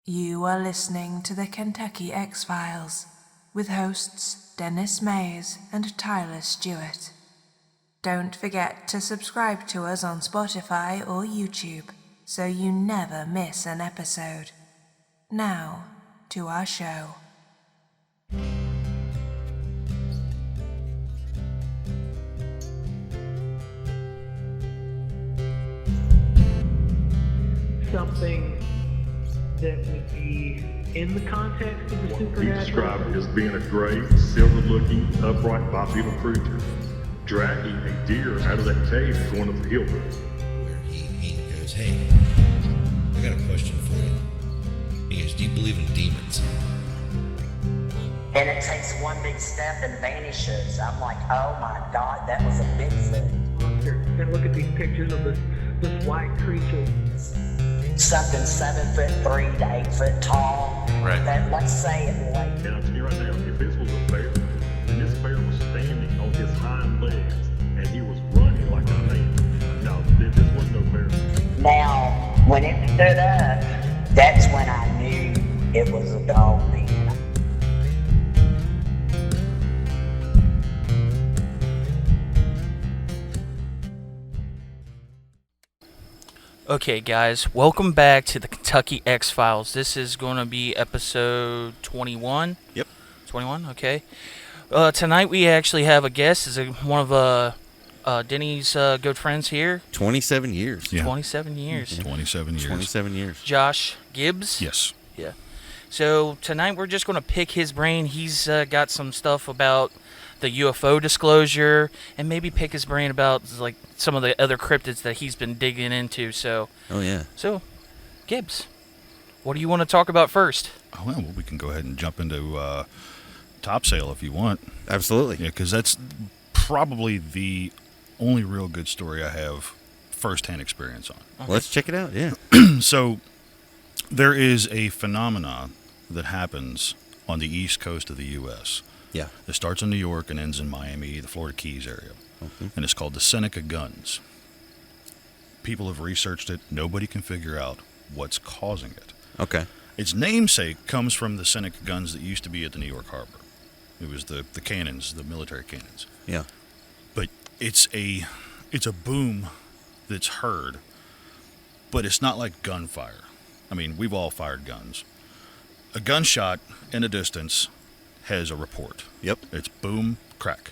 You are listening to the Kentucky X-Files with hosts Dennis Mays and Tyler Stewart. Don't forget to subscribe to us on Spotify or YouTube so you never miss an episode. Now, to our show. Something that would be in the context of the supernatural. He described it as being a gray, silver-looking, upright bipedal creature, dragging a deer out of that cave going up the hill. Where he goes, hey, I got a question for you. He goes, do you believe in demons? And it takes one big step and vanishes. I'm like, oh my God, that was a Bigfoot. And look at these pictures of this white creature. Something 7'3" to 8 foot tall. Right. That, let's say it like. And I'll tell you right now, if this was a bear, then this bear was standing on his hind legs, and he was running like a man. No, this was no bear. Now, when it stood up, that's when I knew it was a dog man. Okay, guys, welcome back to the Kentucky X-Files. This is going to be episode 21. Yep. 21, okay. Tonight we actually have a guest. Is one of Denny's good friends here. 27 years. Yeah. 27 years. 27 years. 27 years. Josh Gibbs. Yes. Yeah. So tonight we're just going to pick his brain. He's got some stuff about the UFO disclosure, and maybe pick his brain about like some of the other cryptids that he's been digging into. So, Oh, yeah. so Gibbs, what do you want to talk about first? Oh, well, we can go ahead and jump into Topsail if you want. Absolutely. Yeah, because that's probably the only real good story I have firsthand experience on. Okay. Let's check it out, yeah. So there is a phenomenon that happens on the east coast of the U.S. Yeah. It starts in New York and ends in Miami, the Florida Keys area. And it's called the Seneca Guns. People have researched it. Nobody can figure out what's causing it. Okay. Its namesake comes from the Seneca Guns that used to be at the New York Harbor. It was the cannons, the military cannons. Yeah. But it's a boom that's heard, but it's not like gunfire. I mean, we've all fired guns. A gunshot in a distance has a report. Yep. It's boom, crack.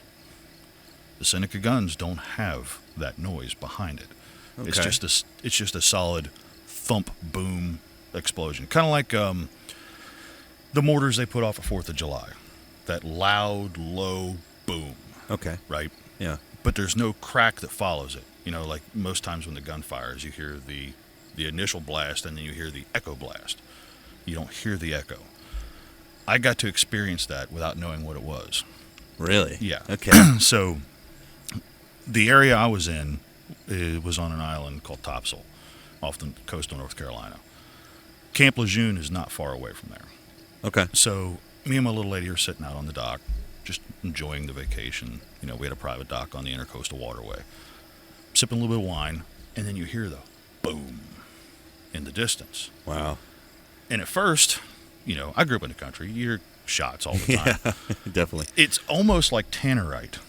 The Seneca Guns don't have that noise behind it. Okay. It's just a solid thump, boom explosion. Kind of like the mortars they put off at 4th of July. That loud, low boom, Okay. right? Yeah. But there's no crack that follows it. You know, like most times when the gun fires, you hear the initial blast and then you hear the echo blast. You don't hear the echo. I got to experience that without knowing what it was. Really? Yeah. Okay. So the area I was in, it was on an island called Topsail, off the coast of North Carolina. Camp Lejeune is not far away from there. Okay. So me and my little lady are sitting out on the dock, just enjoying the vacation. You know, we had a private dock on the Intercoastal Waterway, sipping a little bit of wine, and then you hear the boom in the distance. Wow. And at first, you know, I grew up in the country. You hear shots all the time. Yeah, definitely. It's almost like tannerite.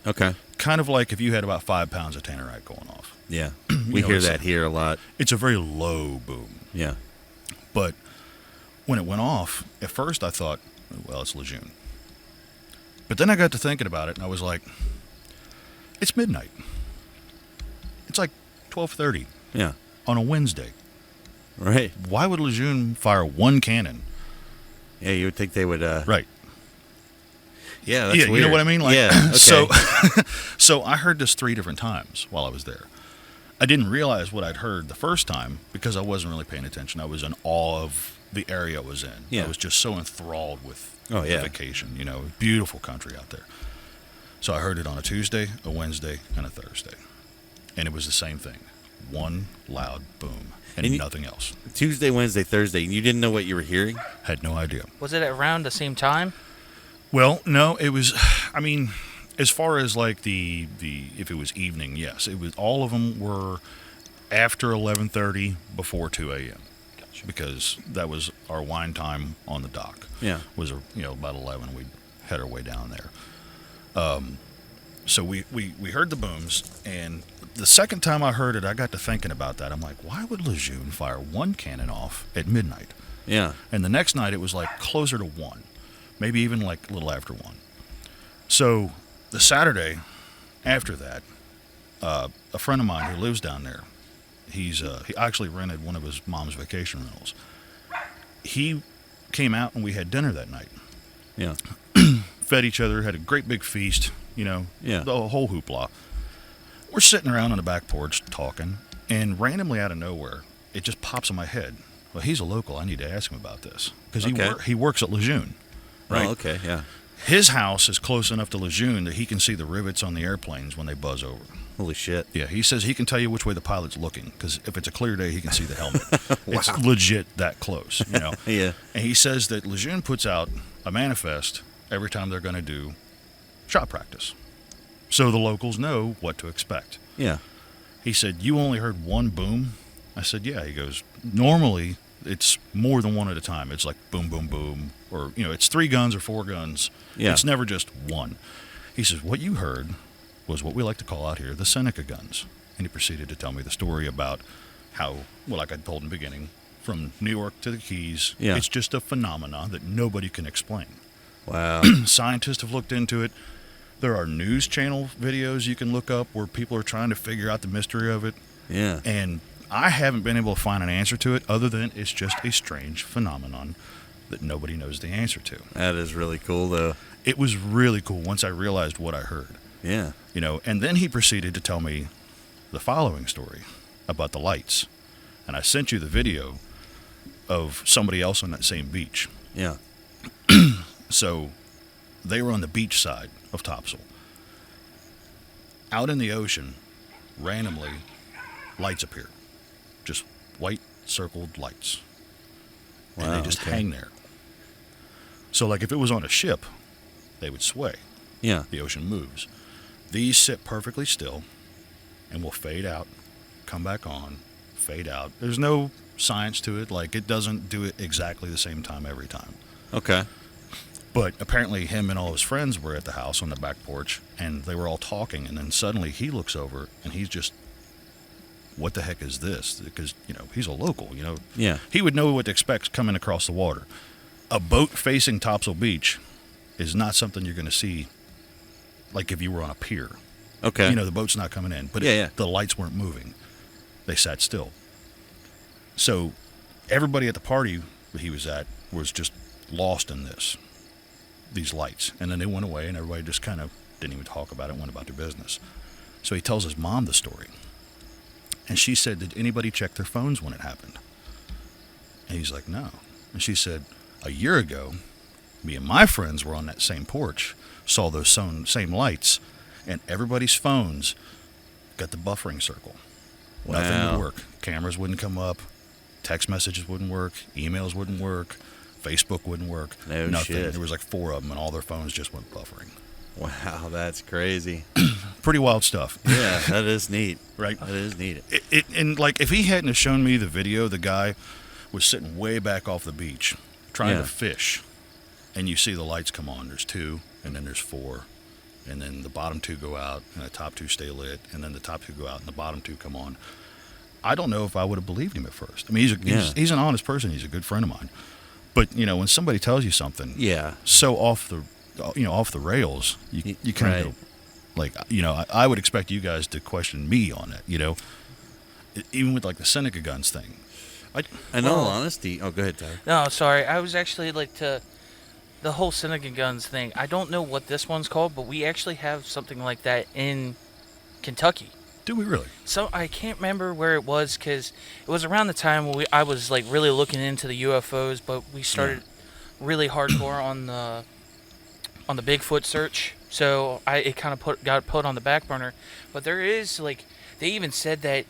Okay. Kind of like if you had about 5 pounds of tannerite going off. Yeah. We know, hear it's- that here a lot. It's a very low boom. Yeah. But when it went off, at first I thought, well, it's Lejeune. But then I got to thinking about it, and I was like, it's midnight. It's like 12:30 Yeah. on a Wednesday. Right. Why would Lejeune fire one cannon? Yeah, you would think they would, Right. Yeah, that's Yeah, weird. you know what I mean? Like, yeah. Okay. So I heard this 3 different times while I was there. I didn't realize what I'd heard the first time because I wasn't really paying attention. I was in awe of the area I was in. Yeah. I was just so enthralled with Oh, the yeah. vacation. You know, beautiful country out there. So I heard it on a Tuesday, a Wednesday, and a Thursday. And it was the same thing. One loud boom and nothing else. Tuesday, Wednesday, Thursday. You didn't know what you were hearing? Had no idea. Was it around the same time? Well, no, it was, I mean, as far as like the if it was evening, yes, it was, all of them were after 11:30, before 2 a.m. because that was our wine time on the dock. Yeah. Was about 11. We'd head our way down there. So we heard the booms, and the second time I heard it, I got to thinking about that. I'm like, why would Lejeune fire one cannon off at midnight? Yeah. And the next night it was like closer to 1, maybe even like a little after 1. So the Saturday after that, a friend of mine who lives down there, he actually rented one of his mom's vacation rentals. He came out and we had dinner that night. Yeah. Fed each other, had a great big feast, Yeah. the whole hoopla. We're sitting around on the back porch talking, and randomly out of nowhere, it just pops in my head. Well, he's a local. I need to ask him about this because he works at Lejeune, right? Oh, okay. Yeah. His house is close enough to Lejeune that he can see the rivets on the airplanes when they buzz over. Holy shit. Yeah, he says he can tell you which way the pilot's looking because if it's a clear day, he can see the helmet. It's legit that close, Yeah. And he says that Lejeune puts out a manifest every time they're going to do shot practice, so the locals know what to expect. Yeah. He said, "You only heard one boom?" I said, "Yeah." He goes, "Normally, it's more than one at a time. It's like boom, boom, boom, or it's 3 guns or 4 guns. Yeah. It's never just one." He says, "What you heard was what we like to call out here the Seneca Guns." And he proceeded to tell me the story about how, like I told in the beginning, from New York to the Keys, Yeah. it's just a phenomenon that nobody can explain. Wow. Scientists have looked into it. There are news channel videos you can look up where people are trying to figure out the mystery of it. Yeah. And I haven't been able to find an answer to it other than it's just a strange phenomenon that nobody knows the answer to. That is really cool, though. It was really cool once I realized what I heard. Yeah. And then he proceeded to tell me the following story about the lights. And I sent you the video of somebody else on that same beach. Yeah. So they were on the beach side of Topsail. Out in the ocean, randomly, lights appear. Just white circled lights. And Wow, they just okay. hang there. So like if it was on a ship, they would sway. Yeah. The ocean moves. These sit perfectly still and will fade out, come back on, fade out. There's no science to it. Like it doesn't do it exactly the same time every time. Okay. But apparently him and all his friends were at the house on the back porch, and they were all talking, and then suddenly he looks over, and he's just, what the heck is this? Because, he's a local, Yeah. He would know what to expect coming across the water. A boat facing Topsail Beach is not something you're going to see like if you were on a pier. Okay. The boat's not coming in, but Yeah. the lights weren't moving. They sat still. So everybody at the party that he was at was just lost in these lights. And then they went away, and everybody just kind of didn't even talk about it, went about their business. So he tells his mom the story. And she said, "Did anybody check their phones when it happened?" And he's like, "No." And she said, "A year ago, me and my friends were on that same porch, saw those same lights, and everybody's phones got the buffering circle. Nothing Wow. would work. Cameras wouldn't come up, text messages wouldn't work, emails wouldn't work, Facebook wouldn't work. No nothing. shit. There was like 4 of them, and all their phones just went buffering. Wow, that's crazy. Pretty wild stuff. Yeah, that is neat. Right? That is neat. And like, if he hadn't have shown me the video, the guy was sitting way back off the beach trying Yeah. to fish, and you see the lights come on. There's 2, and then there's 4, and then the bottom 2 go out, and the top 2 stay lit, and then the top 2 go out, and the bottom 2 come on. I don't know if I would have believed him at first. I mean, he's an honest person. He's a good friend of mine. But when somebody tells you something, Yeah. so off the rails, you kind Right. of go, like, I would expect you guys to question me on it. Even with like the Seneca Guns thing. In all honesty, go ahead, Tyler. No, sorry. I was actually the whole Seneca Guns thing. I don't know what this one's called, but we actually have something like that in Kentucky. Do we really? So I can't remember where it was because it was around the time when I was like really looking into the UFOs, but we started really hardcore on the Bigfoot search. So it kind of got put on the back burner. But there is they even said that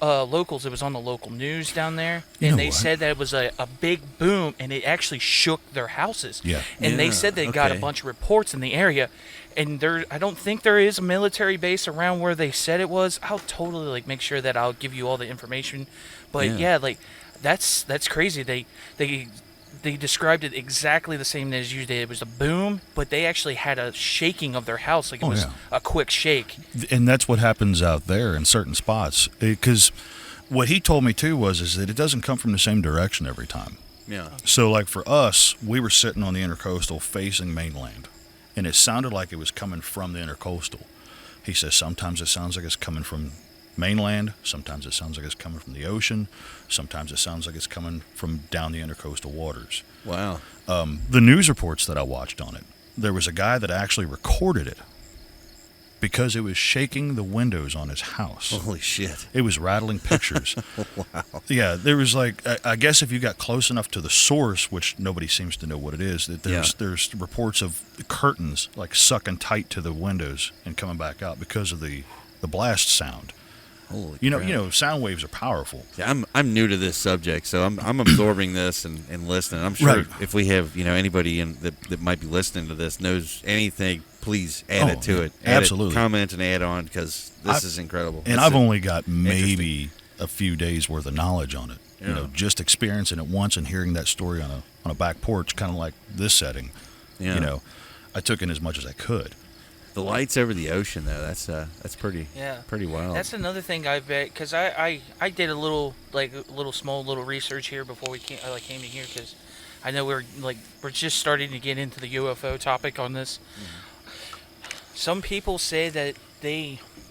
locals, it was on the local news down there, and they said that it was a big boom, and it actually shook their houses. Yeah. And they said they got a bunch of reports in the area, and I don't think there is a military base around where they said it was. I'll totally make sure that I'll give you all the information. But yeah, That's crazy. They described it exactly the same as you did. It was a boom, but they actually had a shaking of their house, like it was a quick shake. And that's what happens out there in certain spots. Because what he told me too is that it doesn't come from the same direction every time. Yeah. So like for us, we were sitting on the intercoastal facing mainland, and it sounded like it was coming from the intercoastal. He says sometimes it sounds like it's coming from mainland, sometimes it sounds like it's coming from the ocean, sometimes it sounds like it's coming from down the intercoastal waters. Wow. The news reports that I watched on it, there was a guy that actually recorded it because it was shaking the windows on his house. Holy shit. It was rattling pictures. Wow. Yeah, there was like, I guess if you got close enough to the source, which nobody seems to know what it is, that there's reports of curtains like sucking tight to the windows and coming back out because of the blast sound. Holy You crap. know, sound waves are powerful. Yeah, I'm new to this subject, so I'm absorbing this and listening. I'm sure Right. if we have anybody that might be listening to this knows anything, please add it to it. Add absolutely. it, comment and add on because this is incredible. And It's I've only got maybe a few days worth of knowledge on it. Yeah. You know, just experiencing it once and hearing that story on a back porch, kind of like this setting. Yeah. You know, I took in as much as I could. The lights over the ocean though. That's pretty wild. That's another thing I bet, because I did a little small research here before we came in here, because I know we're just starting to get into the UFO topic on this. Some people say that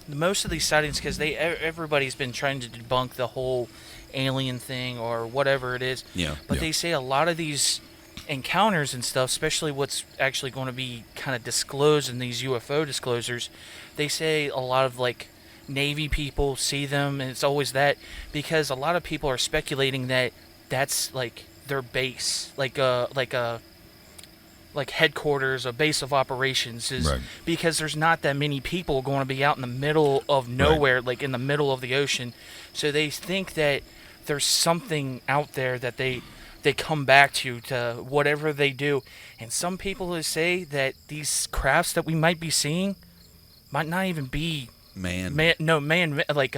most of these sightings, because everybody's been trying to debunk the whole alien thing or whatever it is. Yeah. But they say a lot of these encounters and stuff, especially what's actually going to be kind of disclosed in these UFO disclosures, they say a lot of like Navy people see them, and it's always that, because a lot of people are speculating that that's like their base, like headquarters, a base of operations, is Right. because there's not that many people going to be out in the middle of nowhere, like in the middle of the ocean. So they think that there's something out there that they come back to whatever they do. And some people say that these crafts that we might be seeing might not even be like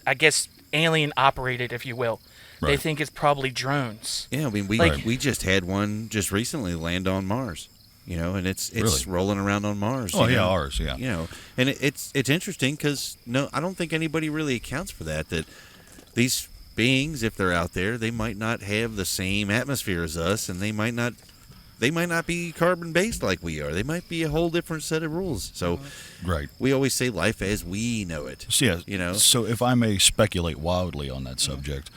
I guess alien operated, if you will. They Right. think it's probably drones. Yeah, I mean we just had one just recently land on Mars. You know, and it's Really? rolling around on Mars. Oh you yeah, know? ours. Yeah. You know, and it's interesting because I don't think anybody really accounts for that these beings, if they're out there, they might not have the same atmosphere as us, and they might not be carbon based like we are. They might be a whole different set of rules. So Right. we always say life as we know it. So, yeah, You know? So if I may speculate wildly on that subject,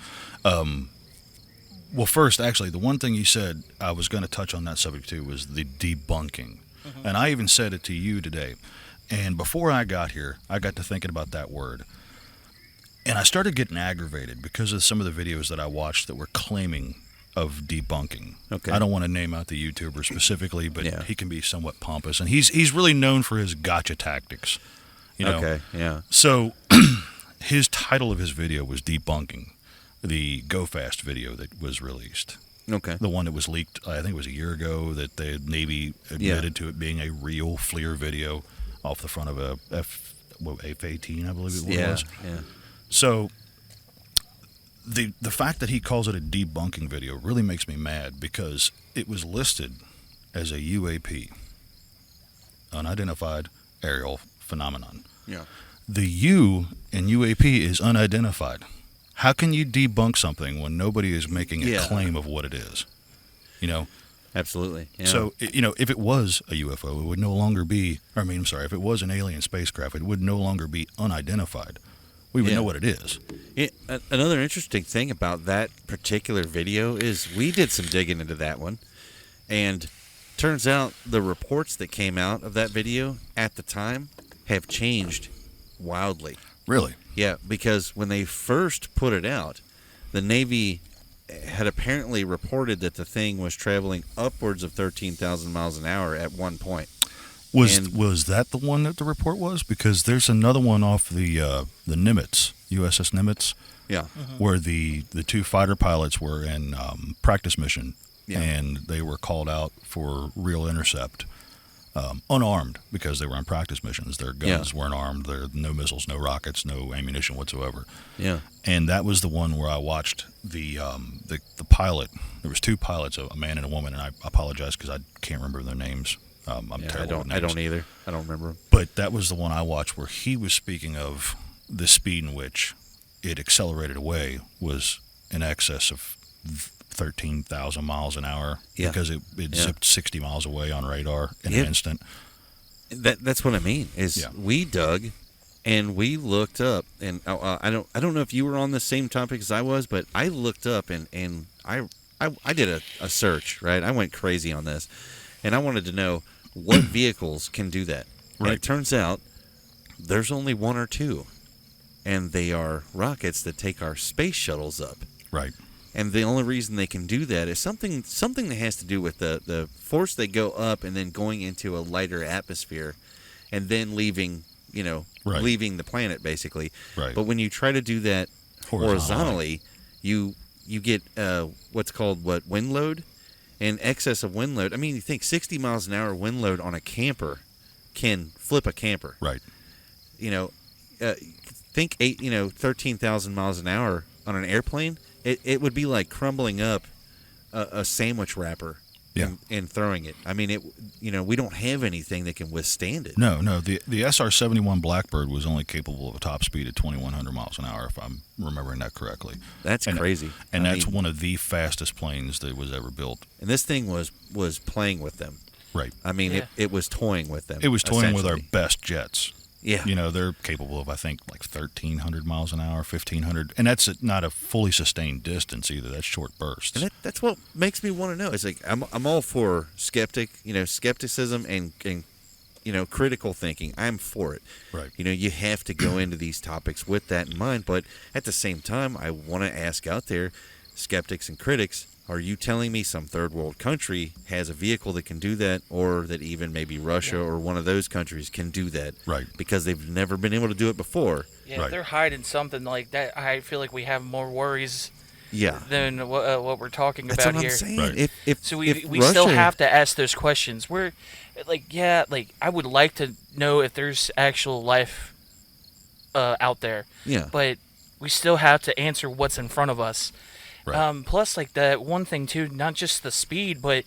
well, first, actually, the one thing you said I was going to touch on that subject too was the debunking, and I even said it to you today. And before I got here, I got to thinking about that word, and I started getting aggravated because of some of the videos that I watched that were claiming of debunking. Okay. I don't want to name out the YouTuber specifically, but Yeah. he can be somewhat pompous, and he's really known for his gotcha tactics. You know? Okay, yeah. So his title of his video was debunking the Go Fast video that was released. Okay. The one that was leaked, I think it was a year ago, that the Navy admitted to it being a real FLIR video off the front of a F-18, I believe it was. Yeah. So the fact that he calls it a debunking video really makes me mad because it was listed as a UAP, unidentified aerial phenomenon. Yeah. The U in UAP is unidentified. How can you debunk something when nobody is making a claim of what it is? You know? Absolutely. Yeah. So, you know, if it was a UFO, it would no longer be, if it was an alien spacecraft, it would no longer be unidentified. We would know what it is. Another interesting thing about that particular video is we did some digging into that one, and turns out the reports that came out of that video at the time have changed wildly. Really? Yeah, because when they first put it out, the Navy had apparently reported that the thing was traveling upwards of 13,000 miles an hour at one point. Was that the one that the report was? Because there's another one off the Nimitz, USS Nimitz, Yeah. where the two fighter pilots were in practice mission, Yeah. and they were called out for real intercept. unarmed because they were on practice missions. Their guns weren't armed. There no missiles, no rockets, no ammunition whatsoever. Yeah. And that was the one where I watched the pilot. There was 2 pilots, a man and a woman, and I apologize because I can't remember their names. I'm terrible with names. I don't either. I don't remember. But that was the one I watched where he was speaking of the speed in which it accelerated away was in excess of 13,000 miles an hour because it zipped 60 miles away on radar in an instant. That's what I mean. We dug and we looked up, and I don't know if you were on the same topic as I was, but I looked up and I did a search, right? I went crazy on this, and I wanted to know what vehicles can do that. Right. And it turns out there's only 1 or 2, and they are rockets that take our space shuttles up. Right. And the only reason they can do that is something that has to do with the force they go up and then going into a lighter atmosphere and then leaving the planet, basically. Right. But when you try to do that horizontally, you get what's called wind load and excess of wind load. I mean, you think 60 miles an hour wind load on a camper can flip a camper. Right. Think 13,000 miles an hour on an airplane. It would be like crumbling up a sandwich wrapper and throwing it. I mean, we don't have anything that can withstand it. No. The SR-71 Blackbird was only capable of a top speed of 2,100 miles an hour, if I'm remembering that correctly. That's crazy. And that's one of the fastest planes that was ever built. And this thing was playing with them. Right. I mean, it was toying with them. It was toying with our best jets. Yeah. They're capable of, I think, like 1,300 miles an hour, 1,500. And that's not a fully sustained distance either. That's short bursts. And that's what makes me want to know. It's like I'm all for skepticism and critical thinking. I'm for it. Right. You have to go into these topics with that in mind. But at the same time, I want to ask out there, skeptics and critics, are you telling me some third world country has a vehicle that can do that, or that even maybe Russia or one of those countries can do that? Right. Because they've never been able to do it before. Yeah, right. If they're hiding something like that, I feel like we have more worries than what we're talking That's about what here. I'm saying. Right. So we Russia, still have to ask those questions. We're I would like to know if there's actual life out there. Yeah. But we still have to answer what's in front of us. Right. Plus, that one thing too, not just the speed, but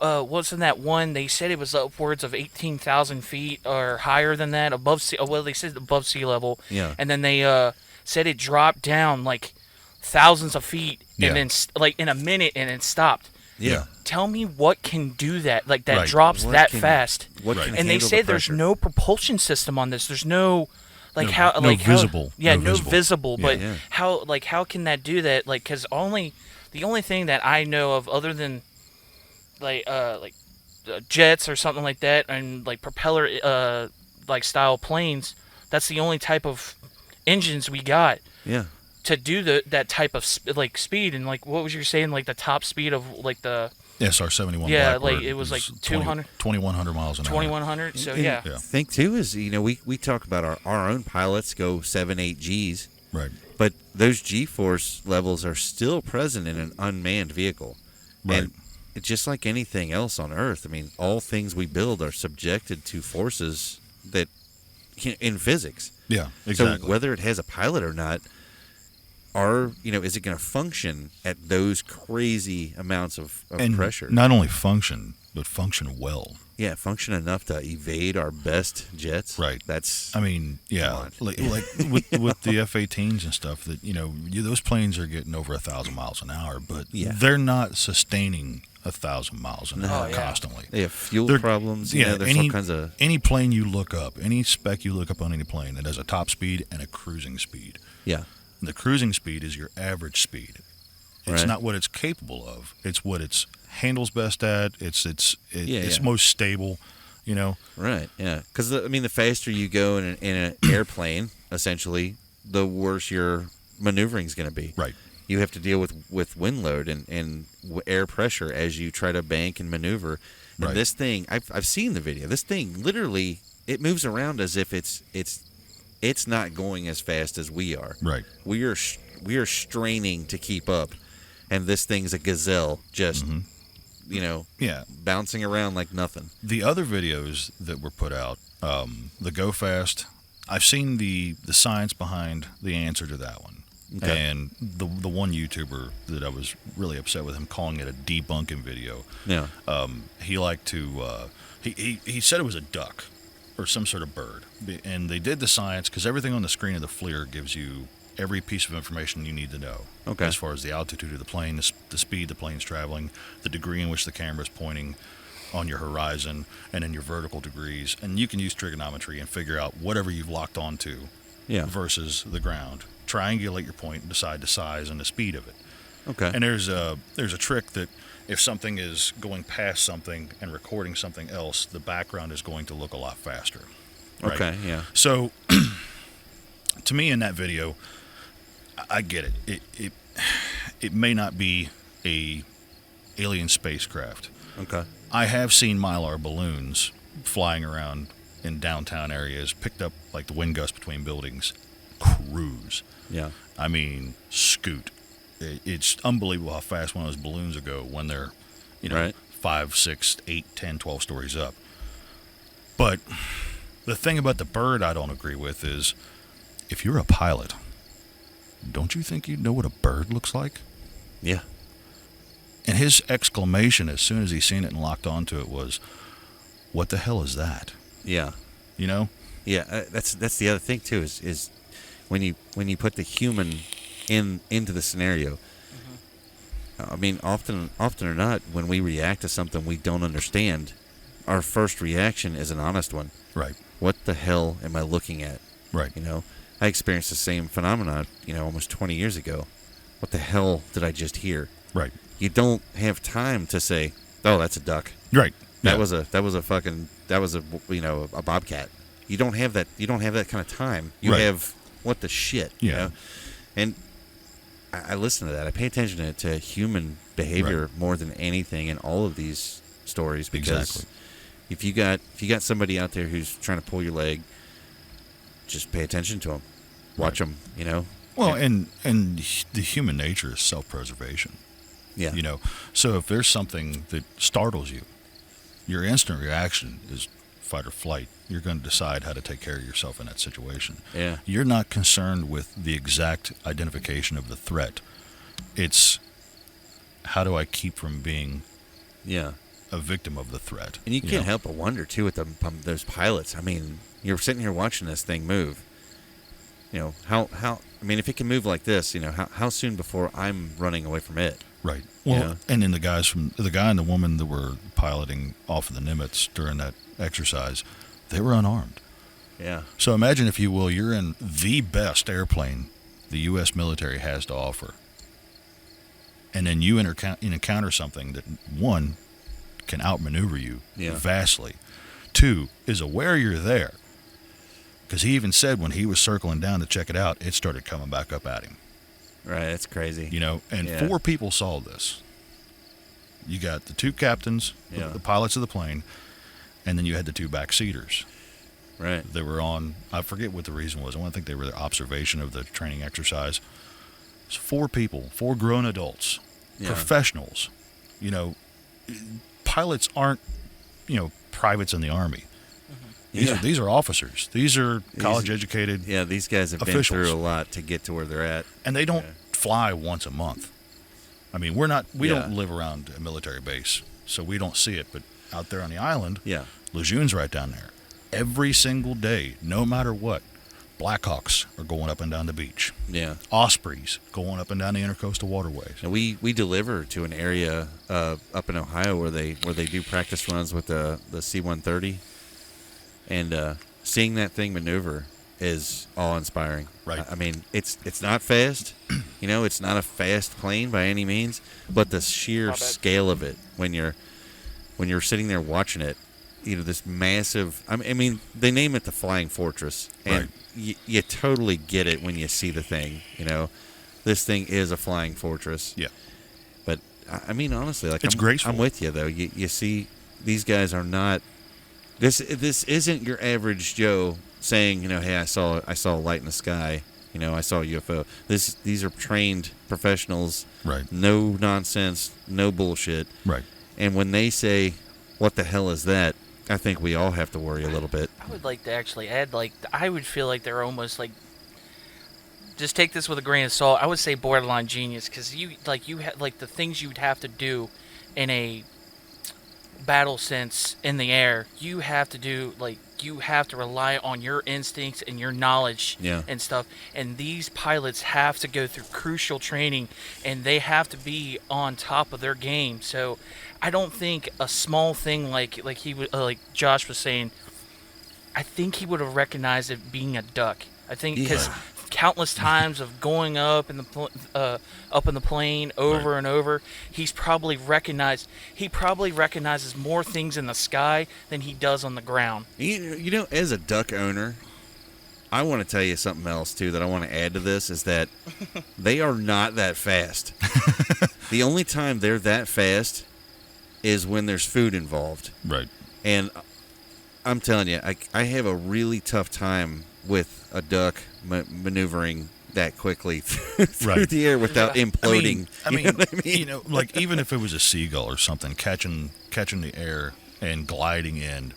wasn't that one? They said it was upwards of 18,000 feet or higher than that above sea. Well, they said above sea level. Yeah. And then they said it dropped down like thousands of feet, and then in a minute, and it stopped. Yeah. Tell me what can do that? Like that Right. drops fast. What can And they handle say the there's pressure? no propulsion system on this. There's no No visible. Yeah, No no visible. visible. But Yeah. how can that do that? Like, because the only thing that I know of other than jets or something like that, and like propeller style planes, that's the only type of engines we got. Yeah. To do that type of speed. And like, what was you saying? Like the top speed of like the SR-71 Yeah, Blackbird like, it was like 2,100 miles an hour. 2100. So yeah. Yeah. Thing too is we talk about our own pilots go 7-8 Gs. Right. But those G-force levels are still present in an unmanned vehicle. Right. And it's just like anything else on Earth. I mean, all things we build are subjected to forces that in physics. Yeah, exactly. So whether it has a pilot or not, is it going to function at those crazy amounts of and pressure? Not only function, but function well. Yeah, function enough to evade our best jets. Right. That's. I mean, yeah, like with the F-18s and stuff. That those planes are getting over 1,000 miles an hour, but they're not sustaining 1,000 miles an hour constantly. They have fuel problems. There's all kinds of. Any plane you look up, any spec you look up on any plane, it has a top speed and a cruising speed. Yeah. And the cruising speed is your average speed. It's Right. not what it's capable of. It's what it's handles best at. It's most stable. Right. Yeah. Because the faster you go in an airplane, essentially, the worse your maneuvering is going to be. Right. You have to deal with wind load and air pressure as you try to bank and maneuver. And Right. this thing, I've seen the video. This thing literally it moves around as if it's not going as fast as we are. Right. We are straining to keep up, and this thing's a gazelle just Yeah. bouncing around like nothing. The other videos that were put out, the Go Fast, I've seen the science behind the answer to that one. Okay. And the one YouTuber that I was really upset with him calling it a debunking video. Yeah. He liked to he said it was a duck or some sort of bird, and they did the science because everything on the screen of the FLIR gives you every piece of information you need to know. Okay. As far as the altitude of the plane, the speed the plane's traveling, the degree in which the camera is pointing on your horizon, and then your vertical degrees, and you can use trigonometry and figure out whatever you've locked onto Yeah. versus the ground. Triangulate your point and decide the size and the speed of it. Okay. And there's a trick that if something is going past something and recording something else, the background is going to look a lot faster. Right? Okay. Yeah. So, to me, in that video, I get it. It may not be a alien spacecraft. Okay. I have seen Mylar balloons flying around in downtown areas, picked up like the wind gust between buildings, cruise. Yeah. I mean, scoot. It's unbelievable how fast one of those balloons will go when they're, Right. 5, 6, 8, 10, 12 stories up. But the thing about the bird I don't agree with is if you're a pilot, don't you think you'd know what a bird looks like? Yeah. And his exclamation as soon as he seen it and locked onto it was, "What the hell is that?" Yeah. You know? Yeah. That's the other thing too is when you put the human into the scenario. I mean, often or not, when we react to something we don't understand, our first reaction is an honest one. Right. What the hell am I looking at? Right. I experienced the same phenomenon, almost 20 years ago. What the hell did I just hear? Right. You don't have time to say, "Oh, that's a duck." Right. That Yeah. was a bobcat. You don't have that. You don't have that kind of time. You Right. have what the shit. Yeah. And I listen to that. I pay attention to human behavior more than anything in all of these stories because Exactly. if you got somebody out there who's trying to pull your leg, just pay attention to them, watch them. Well, and the human nature is self-preservation. Yeah. So if there's something that startles you, your instant reaction is fight or flight. You're going to decide how to take care of yourself in that situation. Yeah. You're not concerned with the exact identification of the threat. It's how do I keep from being Yeah. a victim of the threat? And you know? can't help but wonder too with those pilots. I mean, you're sitting here watching this thing move. How I mean, if it can move like this, how soon before I'm running away from it? Right. Well, Yeah. and then the guy and the woman that were piloting off of the Nimitz during that exercise, they were unarmed. Yeah. So imagine, if you will, you're in the best airplane the U.S. military has to offer, and then you encounter something that, one, can outmaneuver you Yeah. vastly, two, is aware you're there, because he even said when he was circling down to check it out, it started coming back up at him. Right. That's crazy. And Yeah. 4 people saw this. You got the 2 captains, Yeah. the pilots of the plane, and then you had the 2 backseaters. Right. They were on, I forget what the reason was. I want to think they were the observation of the training exercise. It's 4 people, 4 grown adults, Yeah. professionals. Pilots aren't, privates in the Army. These are officers. These are college educated, Yeah. These guys have officials. been through a lot to get to where they're at. and they don't fly once a month. I mean, we Yeah. don't live around a military base, so we don't see it. But out there on the island, Yeah. Lejeune's right down there. Every single day, no matter what, Blackhawks are going up and down the beach. Yeah. Ospreys going up and down the intercoastal waterways. And we deliver to an area up in Ohio where they do practice runs with the C-130, and seeing that thing maneuver is awe-inspiring. Right. I mean, it's not fast, it's not a fast plane by any means, but the sheer scale of it when you're sitting there watching it, this massive. I mean, they name it the Flying Fortress, and you totally get it when you see the thing. This thing is a flying fortress. Yeah. But I mean, honestly, like It's graceful. I'm with you though. You see, these guys are not. This isn't your average Joe saying, hey, I saw a light in the sky. I saw a UFO. These are trained professionals. Right. No nonsense. No bullshit. Right. And when they say, "What the hell is that?" I think we all have to worry a little bit. I would like to actually add, like, I would feel like they're almost like, just take this with a grain of salt. I would say borderline genius, because you have like the things you'd have to do in a battle sense in the air. You have to do, like, you have to rely on your instincts and your knowledge and stuff. And these pilots have to go through crucial training, and they have to be on top of their game. So I don't think a small thing like he would, like Josh was saying, I think he would have recognized it being a duck. I think because countless times of going up in the plane over and over, he probably recognizes more things in the sky than he does on the ground. You know, as a duck owner, I want to tell you something else too that I want to add to this is that they are not that fast. The only time they're that fast is when there's food involved. Right. And I'm telling you, I have a really tough time with a duck maneuvering that quickly through the air without imploding. I mean, you know what I mean? You know, like even if it was a seagull or something catching the air and gliding in,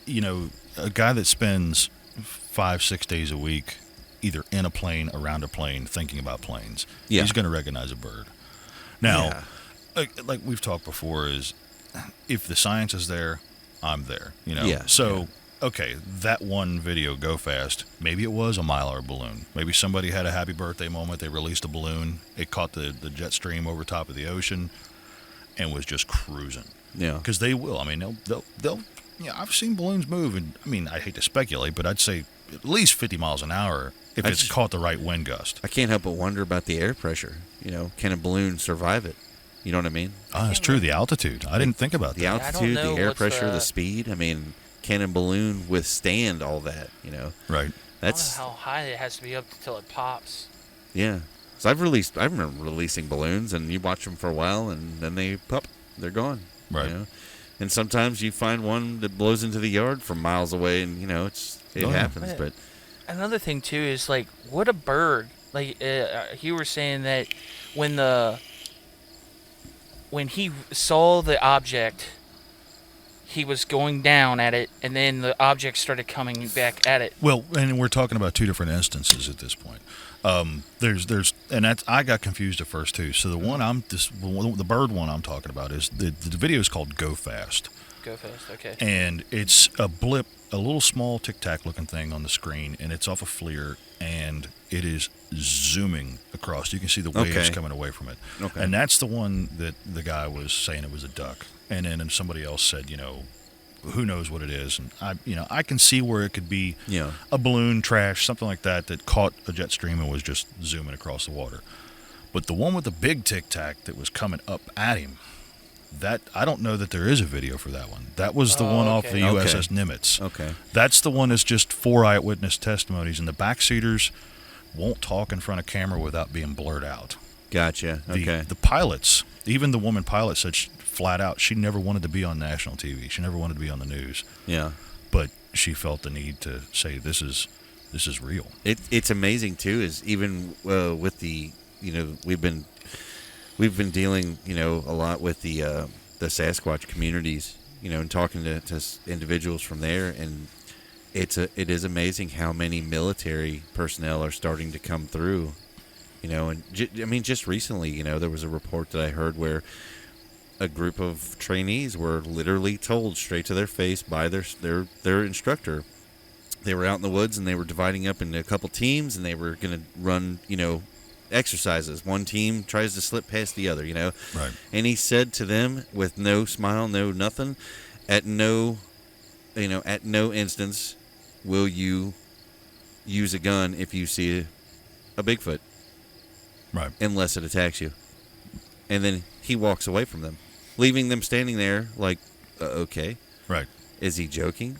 you know, a guy that spends 5-6 days a week either in a plane, around a plane, thinking about planes, he's going to recognize a bird. Now, like we've talked before, is if the science is there, I'm there. You know, okay, that one video, Go Fast, maybe it was a Mylar balloon. Maybe somebody had a happy birthday moment. They released a balloon. It caught the jet stream over top of the ocean and was just cruising. Yeah. Because they will. I mean, they'll I've seen balloons move, and I mean, I hate to speculate, but I'd say at least 50 miles an hour if it's caught the right wind gust. I can't help but wonder about the air pressure. You know, can a balloon survive it? You know what I mean? Oh, that's true. The altitude. I didn't think about that. The altitude, the air pressure, the speed. I mean, can a balloon withstand all that? You know, right? That's I don't know how high it has to be up until it pops. Yeah, so I remember releasing balloons, and you watch them for a while, and then they pop, they're gone. Right. You know? And sometimes you find one that blows into the yard from miles away, and you know it happens. But another thing too is like, what a bird! Like you were saying that when he saw the object, he was going down at it, and then the object started coming back at it. Well, and we're talking about two different instances at this point. And I got confused at first too. So the bird one I'm talking about is the video is called Go Fast. Go Fast, okay. And it's a blip, a little small Tic Tac looking thing on the screen, and it's off a FLIR, and it is zooming across. You can see the waves coming away from it. Okay. And that's the one that the guy was saying it was a duck. And then somebody else said, you know, who knows what it is. And I can see where it could be a balloon, trash, something like that caught a jet stream and was just zooming across the water. But the one with the big Tic Tac that was coming up at him, that I don't know that there is a video for that one. That was the one off the USS Nimitz. Okay. That's the one that's just 4 eyewitness testimonies, and the backseaters won't talk in front of camera without being blurred out. Gotcha. Okay. The pilots, even the woman pilot said flat out she never wanted to be on national TV. She never wanted to be on the news. Yeah. But she felt the need to say this is real. It's amazing too. Is even with the we've been dealing a lot with the Sasquatch communities and talking to individuals from there, and it is amazing how many military personnel are starting to come through. And just recently, there was a report that I heard where a group of trainees were literally told straight to their face by their instructor. They were out in the woods and they were dividing up into a couple teams, and they were going to run, exercises. One team tries to slip past the other, Right. And he said to them with no smile, no nothing, at no instance will you use a gun if you see a Bigfoot. Right. Unless it attacks you. And then he walks away from them, leaving them standing there like, okay. Right. Is he joking?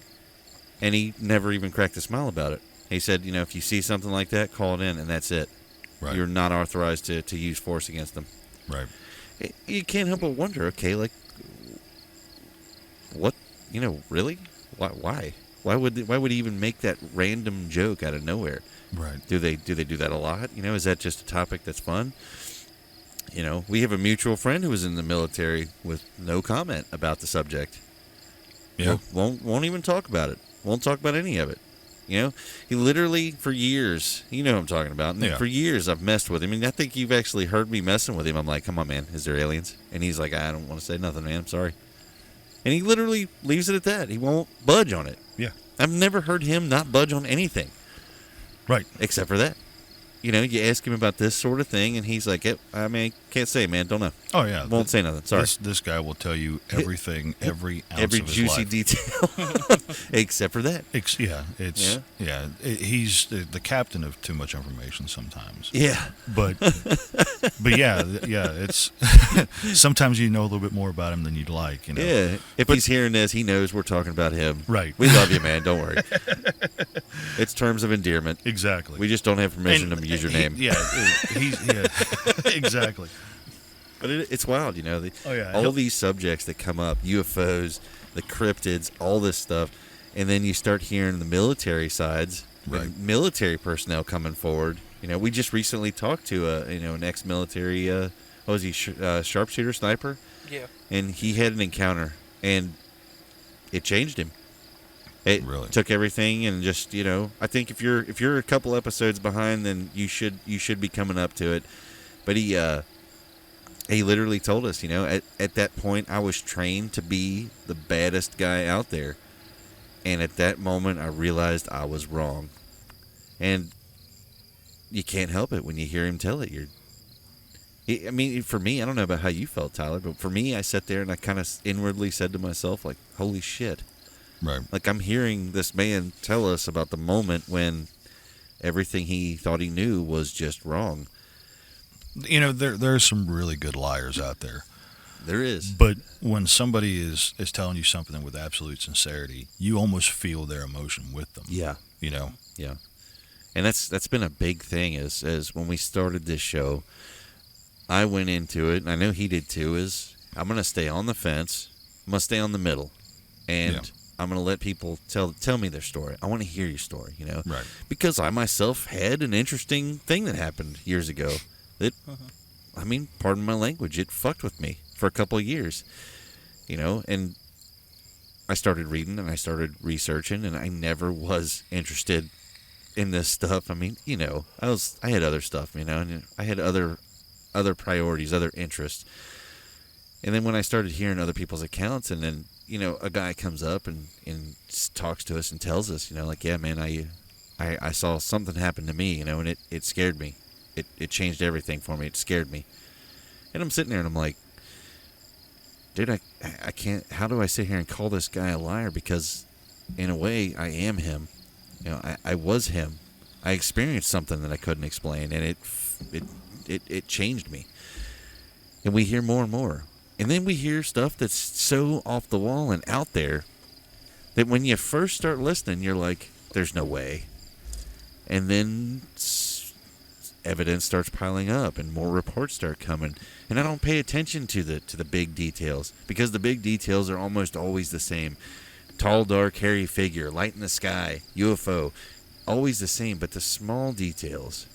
And he never even cracked a smile about it. He said, if you see something like that, call it in, and that's it. Right. You're not authorized to use force against them. Right. You can't help but wonder, okay, like, what, really? Why? Why would he even make that random joke out of nowhere? Right. Do they do that a lot? Is that just a topic that's fun? You know, we have a mutual friend who was in the military with no comment about the subject. Yeah. Won't even talk about it. Won't talk about any of it. You know, he literally, for years, you know what I'm talking about. And Yeah. for years, I've messed with him. And I think you've actually heard me messing with him. I'm like, come on, man, is there aliens? And he's like, I don't want to say nothing, man. I'm sorry. And he literally leaves it at that. He won't budge on it. Yeah. I've never heard him not budge on anything. Right. Except for that. You know, you ask him about this sort of thing, and he's like, I mean, can't say, man. Don't know. Oh, yeah. Won't say nothing. Sorry. This guy will tell you everything, every ounce Every of his juicy life. detail. Except for that. He's the captain of too much information sometimes. Yeah. But yeah, it's sometimes you know a little bit more about him than you'd like. You know. Yeah. If he's hearing this, he knows we're talking about him. Right. We love you, man. Don't worry. It's terms of endearment. Exactly. We just don't have permission to use your name. Exactly. But it's wild, you know. yeah. All these subjects that come up, UFOs, the cryptids, all this stuff, and then you start hearing the military sides, Right. the military personnel coming forward. You know, we just recently talked to an ex-military, what was he, sharpshooter, sniper? Yeah. And he had an encounter, and it changed him. It Really? took everything, and just, you know, I think if you're a couple episodes behind, then you should be coming up to it. But he literally told us, you know, at that point I was trained to be the baddest guy out there, and at that moment I realized I was wrong. And you can't help it when you hear him tell it. I mean, for me, I don't know about how you felt, Tyler, but for me, I sat there and I kind of inwardly said to myself, like, holy shit. Right. Like, I'm hearing this man tell us about the moment when everything he thought he knew was just wrong. You know, there's some really good liars out there. There is. But when somebody is telling you something with absolute sincerity, you almost feel their emotion with them. Yeah. You know? Yeah. And that's been a big thing as when we started this show, I went into it, and I know he did too, is I'm going to stay on the fence. I'm going to stay on the middle. And Yeah. I'm going to let people tell me their story. I want to hear your story, you know? Right. Because I myself had an interesting thing that happened years ago that, I mean, pardon my language, it fucked with me for a couple of years, you know? And I started reading and I started researching, and I never was interested in this stuff. I mean, you know, I had other stuff, you know, and I had other priorities, other interests. And then when I started hearing other people's accounts, and then, you know, a guy comes up and talks to us and tells us, you know, like, yeah, man, I saw something happen to me, you know, and it scared me. It changed everything for me. It scared me. And I'm sitting there and I'm like, dude, I can't, how do I sit here and call this guy a liar? Because in a way, I am him. You know, I was him. I experienced something that I couldn't explain, and it changed me. And we hear more and more. And then we hear stuff that's so off the wall and out there that when you first start listening, you're like, there's no way. And then evidence starts piling up and more reports start coming. And I don't pay attention to the big details, because the big details are almost always the same. Tall, dark, hairy figure, light in the sky, UFO, always the same. But the small details,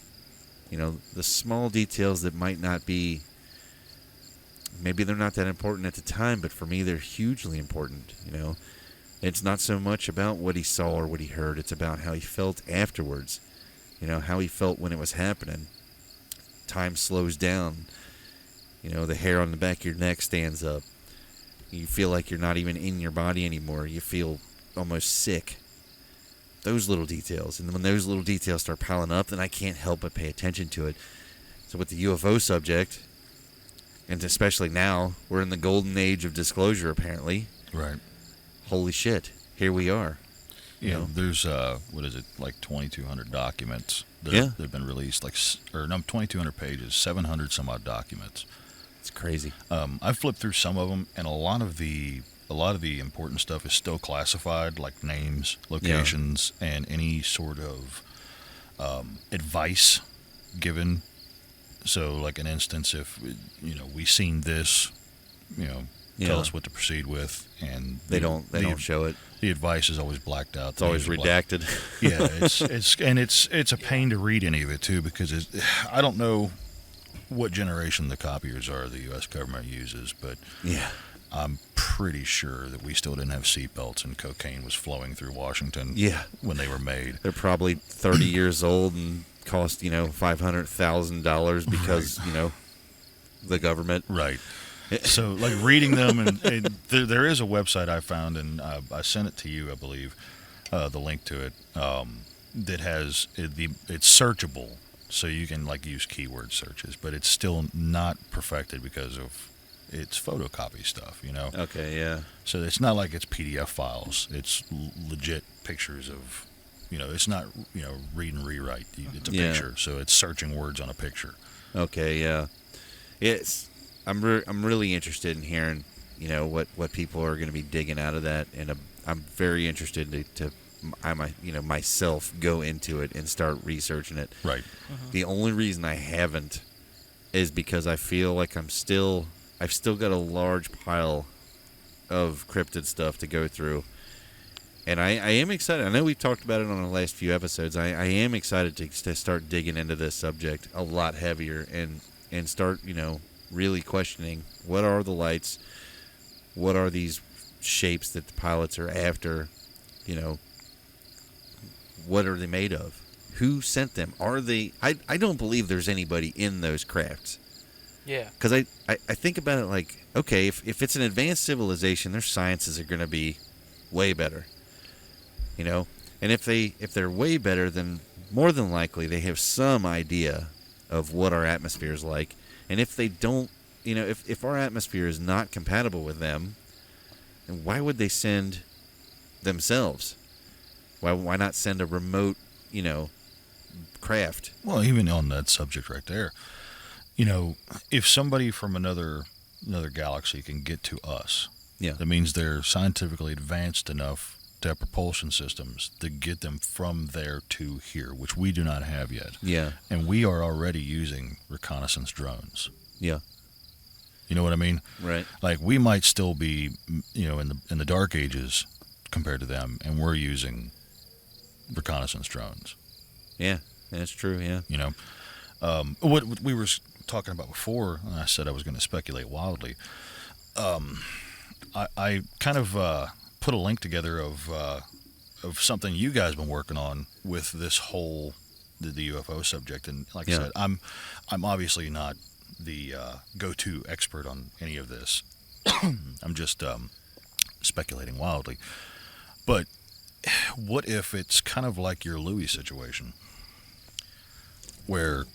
you know, the small details that might not be, maybe they're not that important at the time, but for me, they're hugely important, you know. It's not so much about what he saw or what he heard. It's about how he felt afterwards, you know, how he felt when it was happening. Time slows down. You know, the hair on the back of your neck stands up. You feel like you're not even in your body anymore. You feel almost sick. Those little details. And when those little details start piling up, then I can't help but pay attention to it. So with the UFO subject, and especially now, we're in the golden age of disclosure, apparently. Right. Holy shit. Here we are. You know, know? there's, what is it, like 2,200 documents that Yeah. have been released, 2,200 pages, 700 some odd documents. It's crazy. I've flipped through some of them, and a lot of the important stuff is still classified, like names, locations, and any sort of advice given. So, like an instance, if, you know, we seen this, you know, tell us what to proceed with, and They don't show it. The advice is always blacked out. It's always redacted. Yeah, it's a pain to read any of it too, because I don't know what generation the copiers are the U.S. government uses, but Yeah. I'm pretty sure that we still didn't have seatbelts and cocaine was flowing through Washington Yeah. when they were made. They're probably 30 years old and cost, $500,000 because, the government. Right. So, like, reading them, and there is a website I found, and I sent it to you, I believe, the link to it, that has, it's searchable, so you can, like, use keyword searches, but it's still not perfected because of its photocopy stuff, Okay, yeah. So it's not like it's PDF files. It's legit pictures of, it's not, read and rewrite. It's a picture, so it's searching words on a picture. Okay, yeah. I'm really interested in hearing, what people are going to be digging out of that, and I'm very interested to myself go into it and start researching it. Right. The only reason I haven't is because I feel like I've still got a large pile of cryptid stuff to go through. And I am excited. I know we've talked about it on the last few episodes. I am excited to start digging into this subject a lot heavier and start, really questioning what are the lights, what are these shapes that the pilots are after, what are they made of? Who sent them? Are they... I don't believe there's anybody in those crafts. Yeah. Because I think about it like, okay, if it's an advanced civilization, their sciences are going to be way better. And if they're way better, then more than likely they have some idea of what our atmosphere is like. And if they don't, if our atmosphere is not compatible with them, then why would they send themselves? Why not send a remote, craft? Well, even on that subject right there, if somebody from another galaxy can get to us, that means they're scientifically advanced enough to have propulsion systems to get them from there to here, which we do not have yet. Yeah. And we are already using reconnaissance drones. Yeah. You know what I mean? Right. Like, we might still be, in the dark ages compared to them, and we're using reconnaissance drones. Yeah, that's true, yeah. What we were talking about before, and I said I was going to speculate wildly, I kind of put a link together of something you guys have been working on with this whole the UFO subject, and like I said, I'm obviously not the go-to expert on any of this. I'm just speculating wildly. But what if it's kind of like your Louis situation, where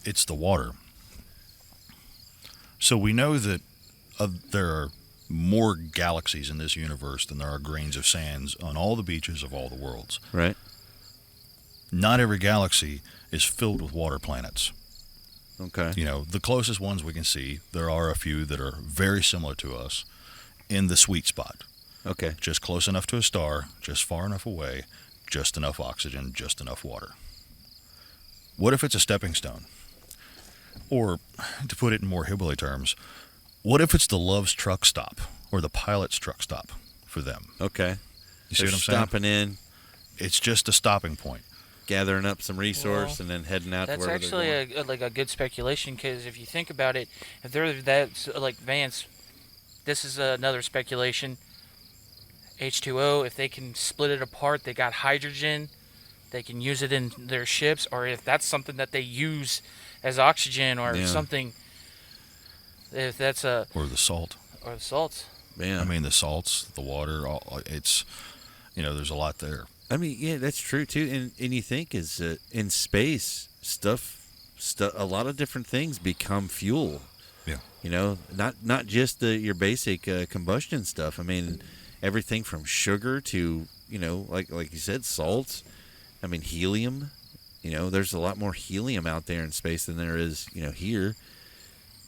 it's the water? So we know that there are more galaxies in this universe than there are grains of sands on all the beaches of all the worlds. Right. Not every galaxy is filled with water planets. Okay. The closest ones we can see, there are a few that are very similar to us in the sweet spot. Okay. Just close enough to a star, just far enough away, just enough oxygen, just enough water. What if it's a stepping stone? Or, to put it in more hillbilly terms, what if it's the Love's truck stop or the Pilot's truck stop for them? Okay. You see They're what I'm saying? stopping in, It's just a stopping point. gathering up some resource, and then heading out to That's wherever actually they're going. a good speculation, because if you think about it, if they're that, like Vance, this is another speculation. H2O, if they can split it apart, they got hydrogen, they can use it in their ships, or if that's something that they use as oxygen or something, if that's a... Or the salt. Or the salts. Yeah. I mean, the salts, the water, it's, there's a lot there. I mean, yeah, that's true too. And you think is in space, stuff, a lot of different things become fuel. Yeah. Not just your basic combustion stuff. I mean, everything from sugar to like you said, salts. I mean, helium. There's a lot more helium out there in space than there is here.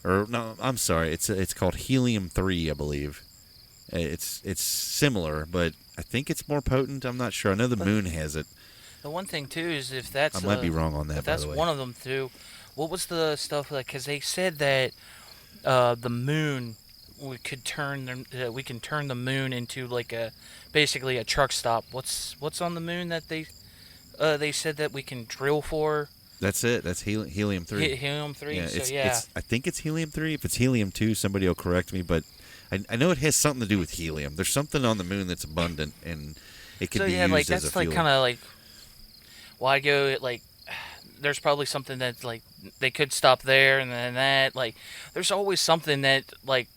Or no, I'm sorry. It's called helium-3, I believe. It's similar, but I think it's more potent. I'm not sure. I know the moon has it. The one thing too is if that's... I might be wrong on that, If by that's the way. one of them too, what was the stuff like? Because they said that the moon, we can turn the moon into like basically a truck stop. What's on the moon that they said that we can drill for? That's it. That's helium-3. Helium-3. Yeah, So it's I think it's helium-3. If it's helium-2, somebody will correct me, but I know it has something to do with helium. There's something on the moon that's abundant, and it could so be yeah, used like as that's a like fuel. kind of like why go like. There's probably something that like they could stop there, and then that like there's always something that like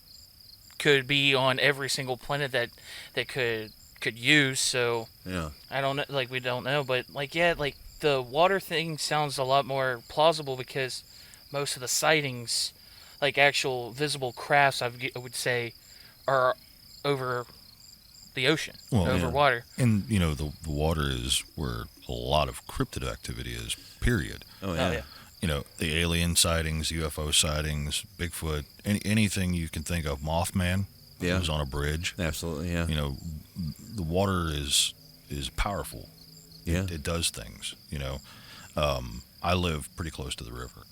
could be on every single planet that could use. So Yeah. I don't know, like we don't know, but like yeah, like the water thing sounds a lot more plausible because most of the sightings, like actual visible crafts, I would say, are over the ocean, Well, over yeah. water. And the water is where a lot of cryptid activity is. Period. Oh yeah. yeah. The alien sightings, UFO sightings, Bigfoot, anything you can think of. Mothman. Yeah. Was on a bridge. Absolutely. Yeah. The water is powerful. Yeah. It does things. I live pretty close to the river,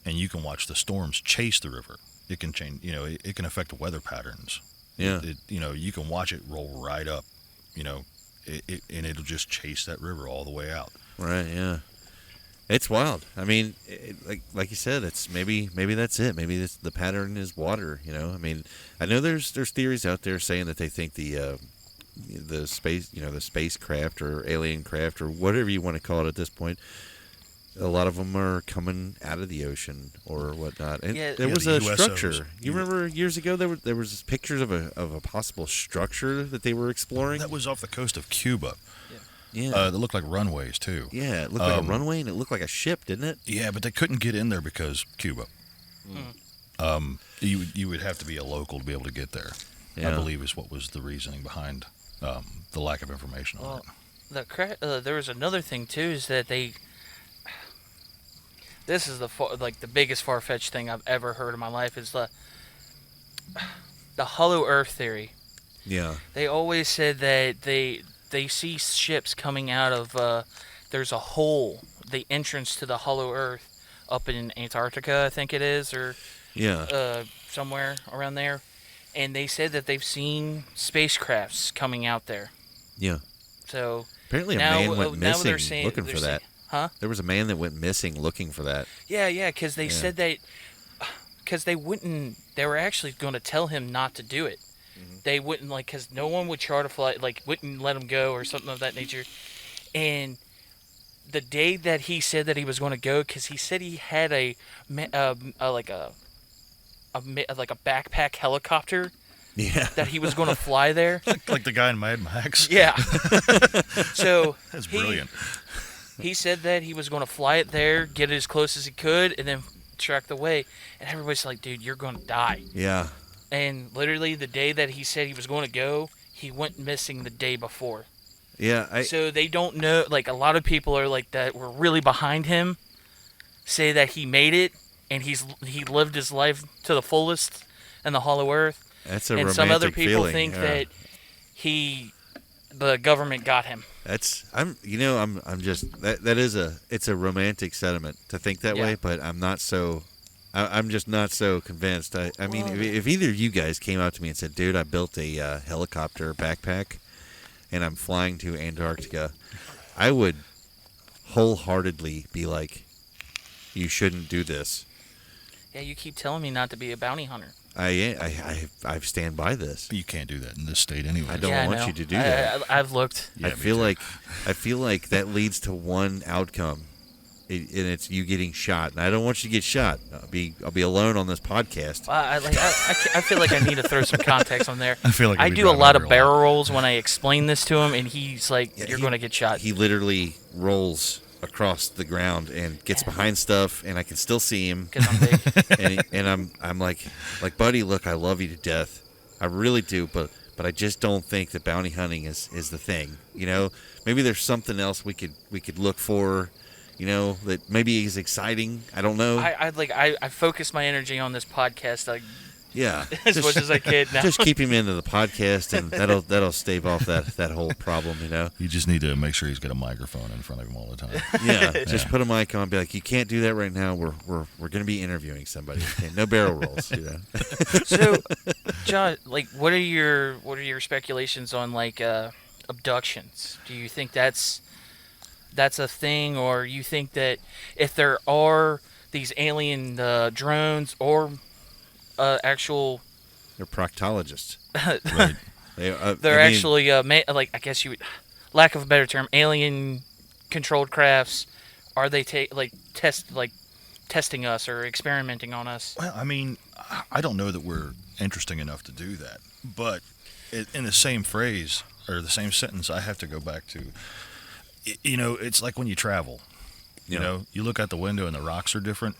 and you can watch the storms chase the river. It can change. It can affect weather patterns. Yeah. You can watch it roll right up. And it'll just chase that river all the way out. Right. Yeah. It's wild. I mean, like you said, it's maybe that's it. Maybe the pattern is water. I mean, I know there's theories out there saying that they think the space, the spacecraft or alien craft or whatever you want to call it at this point, a lot of them are coming out of the ocean or whatnot. And Yeah, there was the a USOs. structure. You remember years ago there was pictures of a possible structure that they were exploring. That was off the coast of Cuba. Yeah. That looked like runways too. Yeah, it looked like a runway and it looked like a ship, didn't it? Yeah, but they couldn't get in there because Cuba. You would have to be a local to be able to get there. Yeah. I believe is what was the reasoning behind the lack of information on it. There was another thing too, is that this is the biggest far-fetched thing I've ever heard in my life is the hollow Earth theory. Yeah. They always said that they see ships coming out of there's a hole, the entrance to the hollow Earth up in Antarctica, I think it is, or Yeah. somewhere around there, and they said that they've seen spacecrafts coming out there. Yeah. So Apparently a now, man went now they're missing saying, looking they're for that. Huh? There was a man that went missing looking for that. Yeah, because they Yeah. said that because they were actually going to tell him not to do it. They wouldn't, because no one would charter fly, wouldn't let him go or something of that nature. And the day that he said that he was going to go, because he said he had a backpack helicopter Yeah. that he was going to fly there. Like the guy in Mad Max. Yeah. So That's brilliant. He said that he was going to fly it there, get it as close as he could, and then track the way. And everybody's like, dude, you're going to die. Yeah. And literally the day that he said he was going to go, he went missing the day before. Yeah. So they don't know, a lot of people are that were really behind him say that he made it and he lived his life to the fullest in the hollow earth. That's a and romantic some other people feeling. think Yeah. that the government got him. I'm just it's a romantic sentiment to think that Yeah. way, but I'm just not so convinced. I mean, if either of you guys came out to me and said, dude, I built a helicopter backpack and I'm flying to Antarctica, I would wholeheartedly be like, you shouldn't do this. Yeah, you keep telling me not to be a bounty hunter. I stand by this. You can't do that in this state anyway. I don't Yeah, I want know. you to do that. I've looked. Yeah, I me feel too. like that leads to one outcome, and it's you getting shot. And I don't want you to get shot. I'll be alone on this podcast. I feel like I need to throw some context on there. I feel like I I'd be do a driving lot of over a lot. barrel rolls when I explain this to him, and he's like, Yeah, "You're going to get shot." He literally rolls across the ground and gets behind stuff, and I can still see him. Because I'm big. and I'm like, buddy, look, I love you to death. I really do, but I just don't think that bounty hunting is the thing. Maybe there's something else we could look for. That maybe is exciting. I don't know. I focus my energy on this podcast Yeah, as much as I can now. just keep him into the podcast, and that'll stave off that whole problem. You just need to make sure he's got a microphone in front of him all the time. Yeah, just put a mic on. And be like, you can't do that right now. We're going to be interviewing somebody. Okay, no barrel rolls. So, John, what are your speculations on abductions? Do you think that's that's a thing, or you think that if there are these alien drones or actual, They're proctologists. Right. they're actually like, I guess you would, lack of a better term, alien controlled crafts, are they testing us or experimenting on us? Well, I mean, I don't know that we're interesting enough to do that. But in the same phrase or the same sentence, I have to go back to, it's like when you travel. You know, you look out the window and the rocks are different.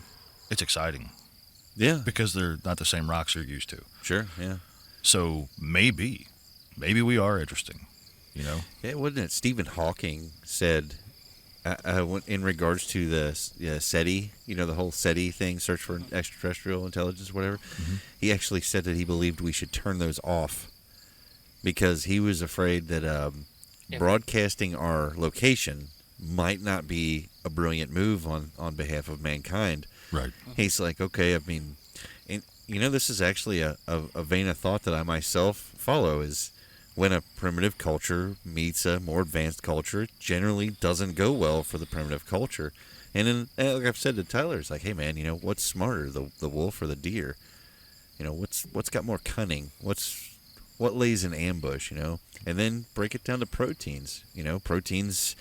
It's exciting. Yeah. Because they're not the same rocks you're used to. Sure, yeah. So maybe we are interesting, Yeah, wasn't it? Stephen Hawking said, in regards to the SETI, the whole SETI thing, search for extraterrestrial intelligence, whatever, he actually said that he believed we should turn those off because he was afraid that broadcasting our location might not be a brilliant move on behalf of mankind. Right. He's like, okay, I mean, and this is actually a vein of thought that I myself follow is when a primitive culture meets a more advanced culture, it generally doesn't go well for the primitive culture. And then, like I've said to Tyler, it's like, hey man, what's smarter, the wolf or the deer? What's got more cunning? What lays in ambush? And then break it down to proteins. Proteins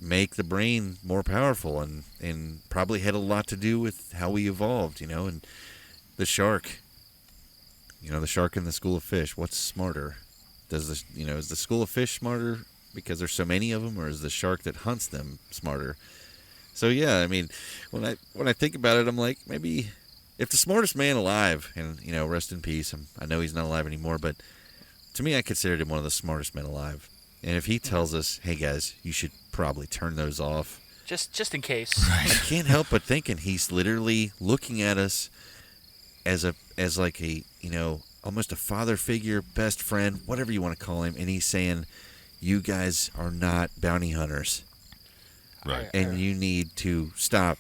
make the brain more powerful and probably had a lot to do with how we evolved. And the shark. The shark and the school of fish. What's smarter? Is the school of fish smarter because there's so many of them, or is the shark that hunts them smarter? So yeah, I mean, when I think about it, I'm like, maybe if the smartest man alive, and rest in peace, I know he's not alive anymore, but to me, I considered him one of the smartest men alive. And if he tells us, hey guys, you should probably turn those off, Just in case. I can't help but thinking he's literally looking at us as like a almost a father figure, best friend, whatever you want to call him, and he's saying, you guys are not bounty hunters. Right. And you need to stop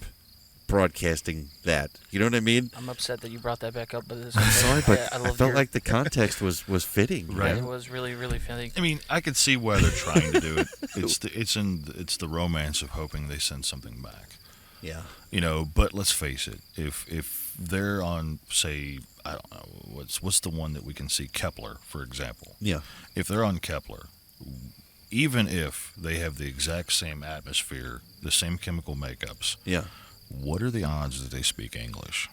broadcasting that. You know what I mean? I'm upset that you brought that back up, but it's I'm sorry, but I I loved felt like the context was fitting. Right. It was really, really fitting. I mean, I could see why they're trying to do it. It's the romance of hoping they send something back. Yeah. But let's face it, if they're on, say, I don't know, what's the one that we can see, Kepler, for example. Yeah. If they're on Kepler, even if they have the exact same atmosphere, the same chemical makeups, Yeah. what are the odds that they speak English?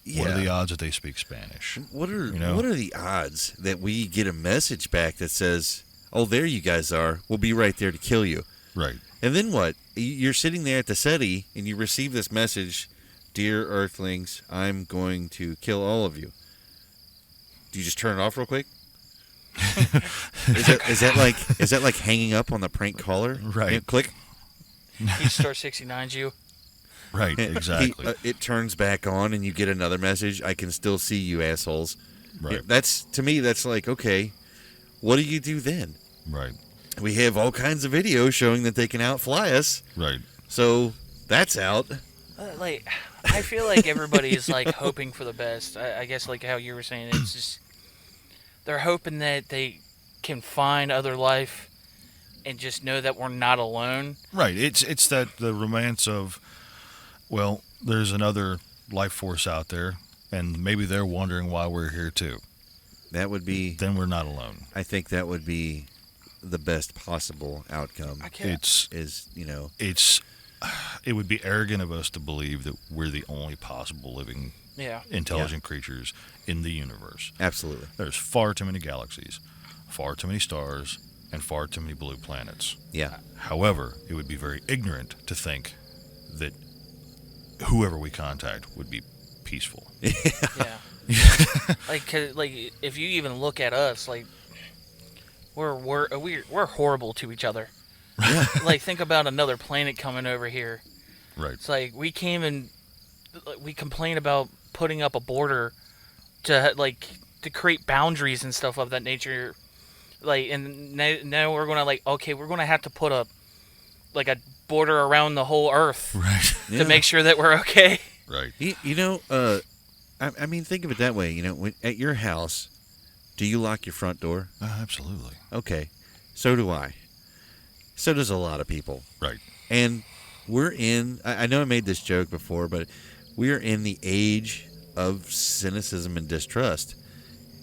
Yeah. What are the odds that they speak Spanish? What are the odds that we get a message back that says, "Oh, there you guys are. We'll be right there to kill you." Right. And then what? You're sitting there at the SETI and you receive this message, "Dear Earthlings, I'm going to kill all of you." Do you just turn it off real quick? is that like hanging up on the prank caller? Right. Click. He star 69's you. Right, exactly. It turns back on and you get another message. I can still see you assholes. Right. That's, to me, that's like, okay, what do you do then? Right. We have all kinds of videos showing that they can outfly us. Right. So that's out. I feel like everybody is like hoping for the best. I guess like how you were saying, it's just they're hoping that they can find other life and just know that we're not alone. Right. It's that the romance of, well, there's another life force out there, and maybe they're wondering why we're here too. That would be. Then we're not alone. I think that would be the best possible outcome. It would be arrogant of us to believe that we're the only possible living intelligent creatures in the universe. Absolutely. There's far too many galaxies, far too many stars, and far too many blue planets. Yeah. However, it would be very ignorant to think that whoever we contact would be peaceful. Yeah. like if you even look at us, like we're horrible to each other. Like, think about another planet coming over here. Right. It's like we came and we complain about putting up a border to create boundaries and stuff of that nature. Like, and now we're gonna we're gonna have to put a border around the whole Earth, right, to make sure that we're okay. Right. I mean, think of it that way. At your house, do you lock your front door? Absolutely. Okay, so do I. So does a lot of people. Right. And we're in, I know I made this joke before, but we're in the age of cynicism and distrust.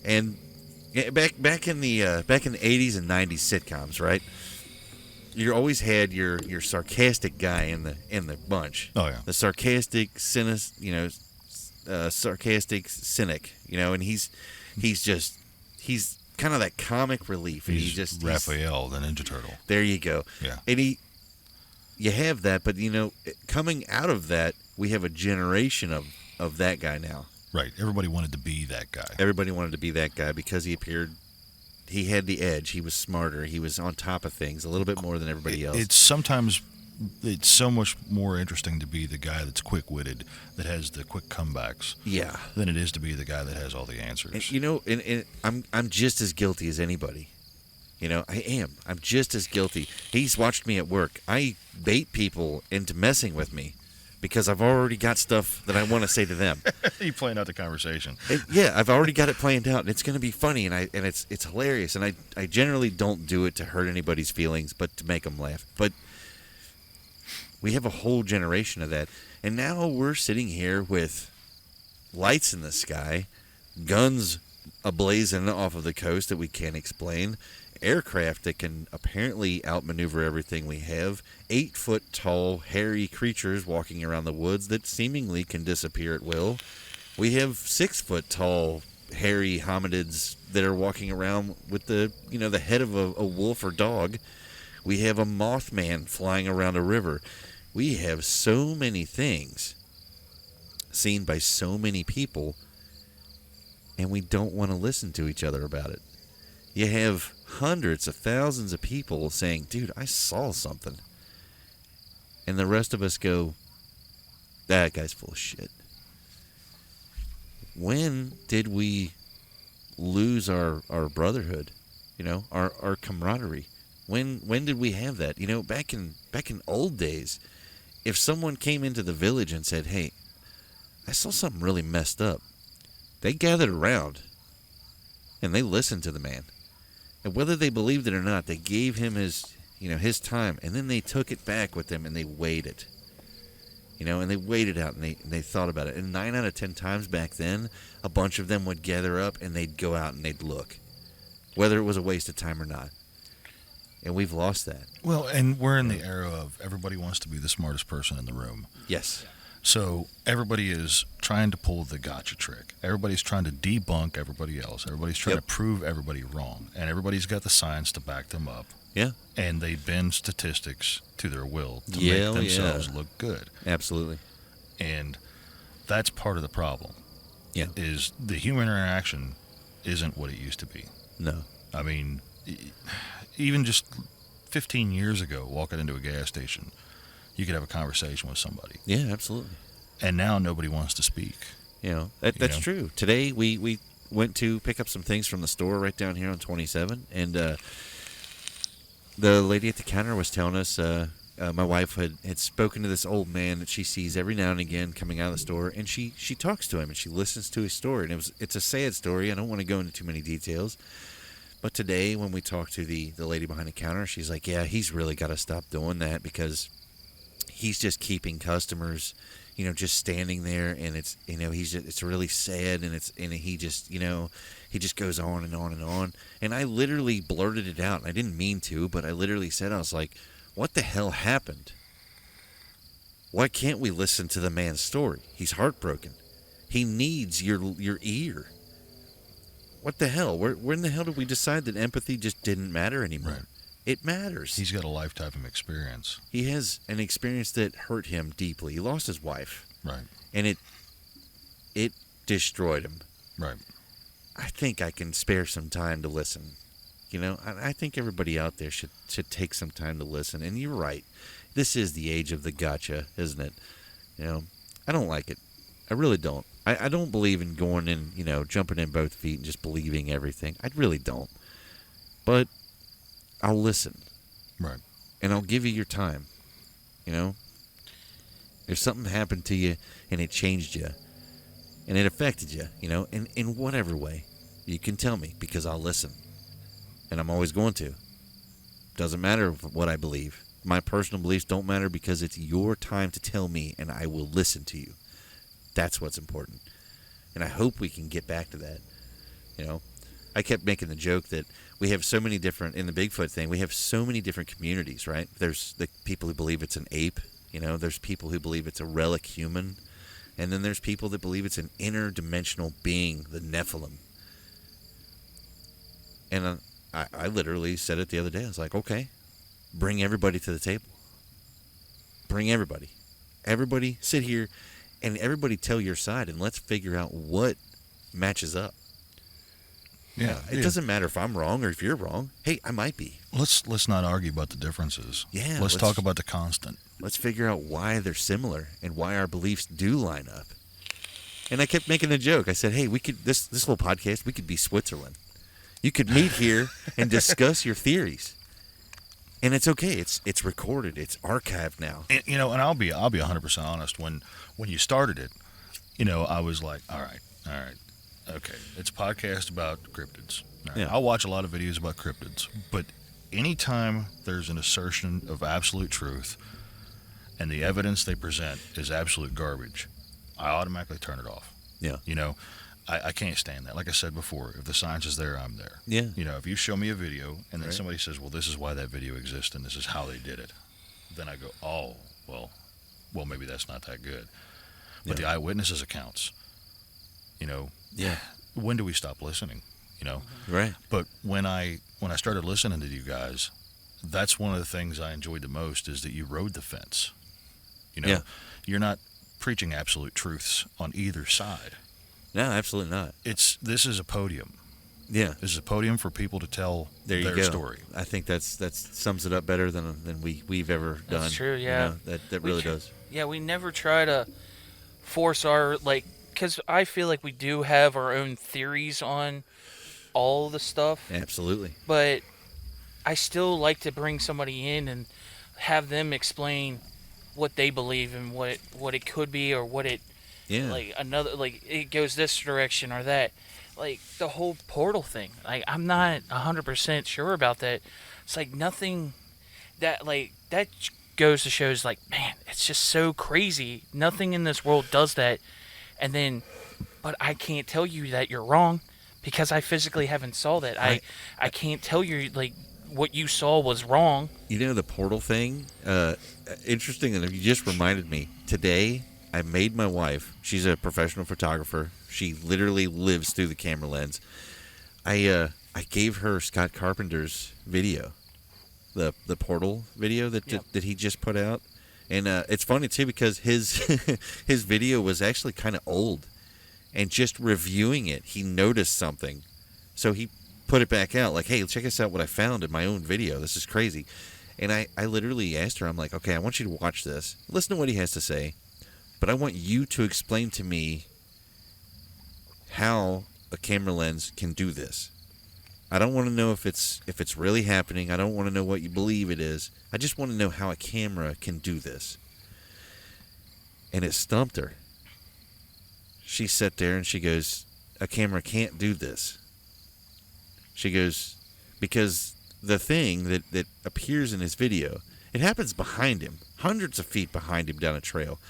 And back in the 80s and 90s sitcoms, right? You always had your sarcastic guy in the bunch. Oh, yeah. The sarcastic sarcastic cynic, and he's kind of that comic relief. And He's Raphael, the Ninja Turtle. There you go. Yeah. And you have that, but coming out of that, we have a generation of that guy now. Right. Everybody wanted to be that guy. Everybody wanted to be that guy because he had the edge. He was smarter. He was on top of things a little bit more than everybody else. It's so much more interesting to be the guy that's quick-witted, that has the quick comebacks, yeah, than it is to be the guy that has all the answers. And I'm just as guilty as anybody. I am. I'm just as guilty. He's watched me at work. I bait people into messing with me because I've already got stuff that I want to say to them. You playing out the conversation. Yeah, I've already got it planned out, and it's going to be funny, and it's hilarious. And I generally don't do it to hurt anybody's feelings, but to make them laugh. But we have a whole generation of that, and now we're sitting here with lights in the sky, guns ablazing off of the coast that we can't explain, aircraft that can apparently outmaneuver everything we have, 8-foot-tall, hairy creatures walking around the woods that seemingly can disappear at will. We have 6-foot-tall, hairy hominids that are walking around with the head of a wolf or dog. We have a Mothman flying around a river. We have so many things seen by so many people, and we don't want to listen to each other about it. You have hundreds of thousands of people saying, dude, I saw something. And the rest of us go, that guy's full of shit. When did we lose our brotherhood? Our camaraderie? When did we have that? Back in old days, if someone came into the village and said, hey, I saw something really messed up, they gathered around and they listened to the man. And whether they believed it or not, they gave him his time, and then they took it back with them and they weighed it. And they weighed it out and they thought about it. And 9 out of 10 times back then, a bunch of them would gather up and they'd go out and they'd look, whether it was a waste of time or not. And we've lost that. Well, and we're in the era of everybody wants to be the smartest person in the room. Yes. So everybody is trying to pull the gotcha trick. Everybody's trying to debunk everybody else. Everybody's trying to prove everybody wrong. And everybody's got the science to back them up. Yeah. And they bend statistics to their will to make themselves look good. Absolutely. And that's part of the problem. Yeah. Is the human interaction isn't what it used to be. No. I mean, even just 15 years ago, walking into a gas station, you could have a conversation with somebody. Yeah, absolutely. And now nobody wants to speak. That's true. Today we went to pick up some things from the store right down here on 27, and the lady at the counter was telling us my wife had spoken to this old man that she sees every now and again coming out of the store, and she talks to him and she listens to his story, and it's a sad story. I don't want to go into too many details. But today when we talked to the lady behind the counter, she's like, yeah, he's really got to stop doing that because he's just keeping customers, just standing there, and it's, it's really sad, and he just goes on and on and on. And I literally blurted it out. I didn't mean to, but I literally said, I was like, what the hell happened? Why can't we listen to the man's story? He's heartbroken. He needs your ear. What the hell? When the hell did we decide that empathy just didn't matter anymore? Right. It matters. He's got a lifetime of experience. He has an experience that hurt him deeply. He lost his wife. Right. And it destroyed him. Right. I think I can spare some time to listen. I think everybody out there should take some time to listen. And you're right. This is the age of the gotcha, isn't it? I don't like it. I really don't. I don't believe in going in, jumping in both feet and just believing everything. I really don't. But I'll listen. Right. And I'll give you your time. If something happened to you and it changed you and it affected you, in whatever way, you can tell me because I'll listen. And I'm always going to. Doesn't matter what I believe. My personal beliefs don't matter because it's your time to tell me, and I will listen to you. That's what's important. And I hope we can get back to that. You know, I kept making the joke that we have so many different, in the Bigfoot thing, we have so many different communities, right? There's the people who believe it's an ape. You know, there's people who believe it's a relic human. And then there's people that believe it's an interdimensional being, the Nephilim. And I literally said it the other day. I was like, okay, bring everybody to the table. Bring everybody. Everybody sit here and everybody tell your side, and let's figure out what matches up. Yeah, It doesn't matter if I'm wrong or if you're wrong. Hey, I might be. Let's not argue about the differences. Yeah, let's talk about the constant. Let's figure out why they're similar and why our beliefs do line up. And I kept making a joke. I said, hey, we could this little podcast, we could be Switzerland. You could meet here and discuss your theories. And it's okay. It's recorded. It's archived now. And, you know, and I'll be 100% honest. When you started it, you know, I was like, all right, okay, it's a podcast about cryptids. All right, Yeah. I'll watch a lot of videos about cryptids, but anytime there's an assertion of absolute truth and the evidence they present is absolute garbage, I automatically turn it off. Yeah. You know, I can't stand that. Like I said before, if the science is there, I'm there. Yeah. You know, if you show me a video and then Right. somebody says, well, this is why that video exists and this is how they did it, then I go, oh, well, maybe that's not that good. But the eyewitnesses accounts, you know, Yeah. when do we stop listening? You know, Right. but when I started listening to you guys, that's one of the things I enjoyed the most is that you rode the fence. You know, Yeah. you're not preaching absolute truths on either side. No, absolutely not. This is a podium. Yeah. This is a podium for people to tell There you their go. story. I think that sums it up better than we've ever done. That's true, You yeah. know, that really tr- does. Yeah, we never try to force our, like, because I feel like we do have our own theories on all the stuff, Absolutely. but I still like to bring somebody in and have them explain what they believe and what it could be, or what it, Yeah. like, another, like, it goes this direction or that. Like, the whole portal thing. Like, I'm not 100% sure about that. It's like nothing that, like, that goes to shows, like, man, it's just so crazy. Nothing in this world does that. And then, but I can't tell you that you're wrong because I physically haven't saw that. I can't tell you, like, what you saw was wrong. You know, the portal thing, interesting enough, you just reminded me. Today, I made my wife, she's a professional photographer. She literally lives through the camera lens. I gave her Scott Carpenter's video, the portal video that he just put out. And it's funny, too, because his his video was actually kind of old. And just reviewing it, he noticed something. So he put it back out, like, hey, check this out what I found in my own video. This is crazy. And I literally asked her, I'm like, okay, I want you to watch this. Listen to what he has to say. But I want you to explain to me how a camera lens can do this. I don't want to know if it's really happening. I don't want to know what you believe it is. I just want to know how a camera can do this. And it stumped her. She sat there and she goes, a camera can't do this. She goes, because the thing that appears in his video, it happens behind him, hundreds of feet behind him down a trail.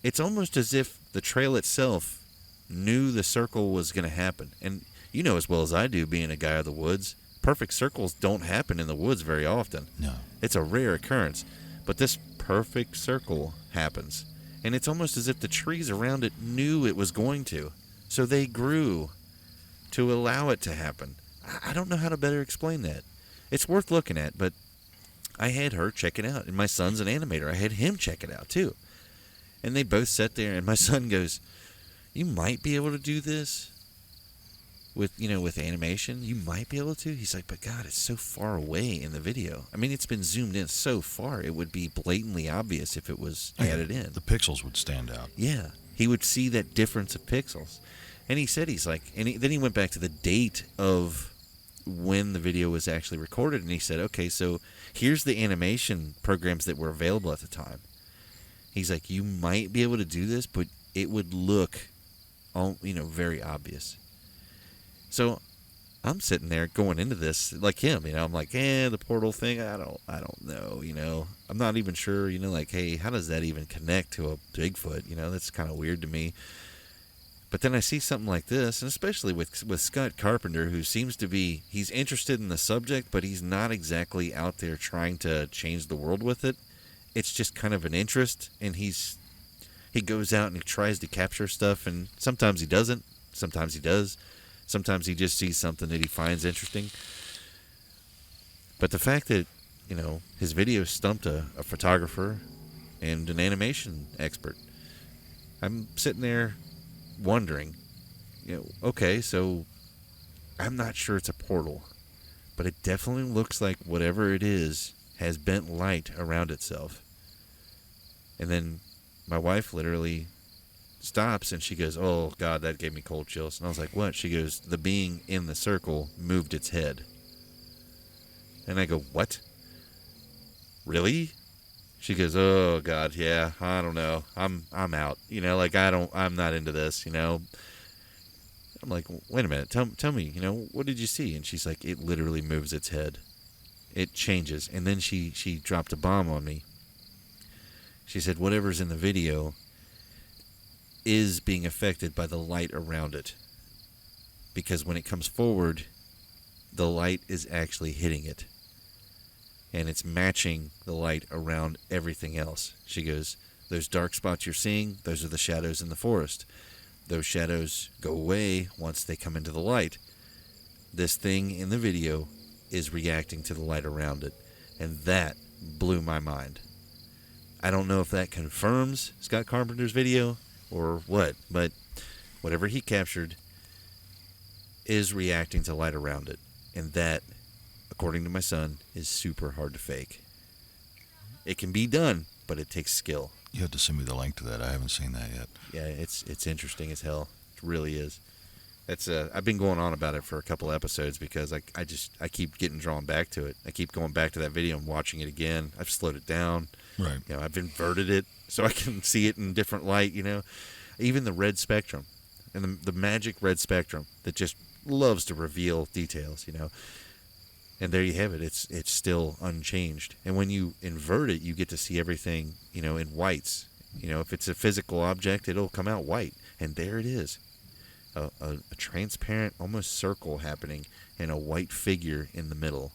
It's almost as if the trail itself knew the circle was going to happen. And you know as well as I do, being a guy of the woods, perfect circles don't happen in the woods very often. No. It's a rare occurrence. But this perfect circle happens. And it's almost as if the trees around it knew it was going to. So they grew to allow it to happen. I don't know how to better explain that. It's worth looking at, but I had her check it out. And my son's an animator. I had him check it out, too. And they both sat there, and my son goes, you might be able to do this with animation. You might be able to. He's like, but God, it's so far away in the video. I mean, it's been zoomed in so far, it would be blatantly obvious if it was added in. The pixels would stand out. Yeah. He would see that difference of pixels. And he said, then he went back to the date of when the video was actually recorded, and he said, okay, so here's the animation programs that were available at the time. He's like, you might be able to do this, but it would look, very obvious. So I'm sitting there going into this like him, I'm like, the portal thing, I don't know, I'm not even sure, like, hey, how does that even connect to a Bigfoot? That's kind of weird to me. But then I see something like this, and especially with Scott Carpenter, who seems to be, he's interested in the subject, but he's not exactly out there trying to change the world with it. It's just kind of an interest, and he goes out and he tries to capture stuff, and sometimes he doesn't, sometimes he does, sometimes he just sees something that he finds interesting. But the fact that, his video stumped a photographer and an animation expert, I'm sitting there wondering, okay, so I'm not sure it's a portal, but it definitely looks like whatever it is has bent light around itself. And then my wife literally stops and she goes, oh God, that gave me cold chills. And I was like, what? She goes, the being in the circle moved its head. And I go, what? Really? She goes, oh God, yeah, I don't know. I'm out. I'm not into this, I'm like, wait a minute, tell me, what did you see? And she's like, it literally moves its head. It changes. And then she dropped a bomb on me. She said, whatever's in the video is being affected by the light around it. Because when it comes forward, the light is actually hitting it. And it's matching the light around everything else. She goes, those dark spots you're seeing, those are the shadows in the forest. Those shadows go away once they come into the light. This thing in the video is reacting to the light around it. And that blew my mind. I don't know if that confirms Scott Carpenter's video or what, but whatever he captured is reacting to light around it. And that, according to my son, is super hard to fake. It can be done, but it takes skill. You have to send me the link to that. I haven't seen that yet. Yeah, it's interesting as hell. It really is. It's I've been going on about it for a couple episodes because I keep getting drawn back to it. I keep going back to that video and watching it again. I've slowed it down. Right. I've inverted it so I can see it in different light. Even the red spectrum and the magic red spectrum that just loves to reveal details. And there you have it. It's still unchanged. And when you invert it, you get to see everything, in whites. If it's a physical object, it'll come out white. And there it is. A transparent, almost circle happening and a white figure in the middle.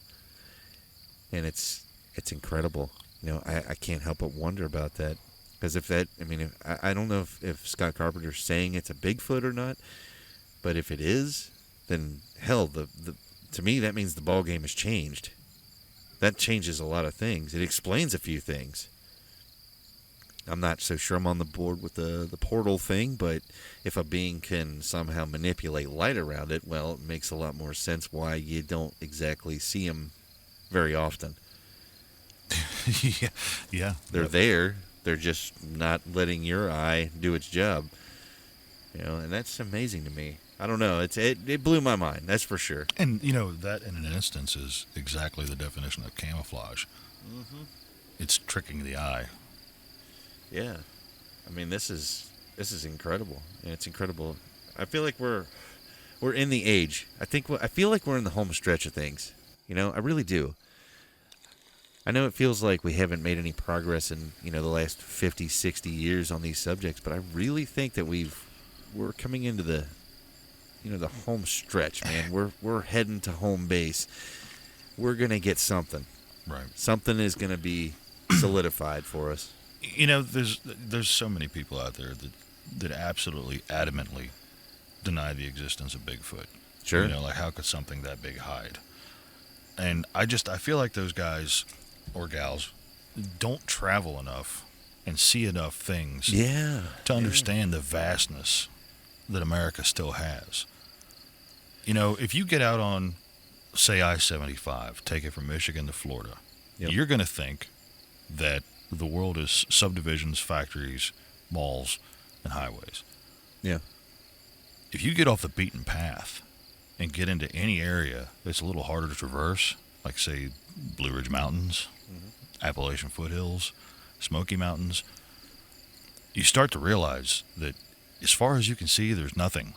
And it's incredible. I can't help but wonder about that. Because I don't know if Scott Carpenter's saying it's a Bigfoot or not. But if it is, then hell, to me, that means the ball game has changed. That changes a lot of things. It explains a few things. I'm not so sure I'm on the board with the portal thing, but if a being can somehow manipulate light around it, well, it makes a lot more sense why you don't exactly see them very often. Yeah. They're there. They're just not letting your eye do its job. And that's amazing to me. I don't know. It blew my mind. That's for sure. And, that in an instance is exactly the definition of camouflage. Mm-hmm. It's tricking the eye. Yeah. This is incredible. And it's incredible. I feel like we're in the age. I feel like we're in the home stretch of things. I really do. I know it feels like we haven't made any progress in, the last 50, 60 years on these subjects, but I really think that we're coming into the home stretch, man. We're heading to home base. We're going to get something. Right. Something is going to be solidified for us. There's so many people out there that absolutely adamantly deny the existence of Bigfoot. Sure. Like how could something that big hide? And I feel like those guys or gals don't travel enough and see enough things to understand the vastness that America still has. If you get out on, say, I-75, take it from Michigan to Florida, you're going to think that the world is subdivisions, factories, malls, and highways. Yeah. If you get off the beaten path and get into any area that's a little harder to traverse, like, say, Blue Ridge Mountains, Appalachian foothills, Smoky Mountains, you start to realize that as far as you can see, there's nothing.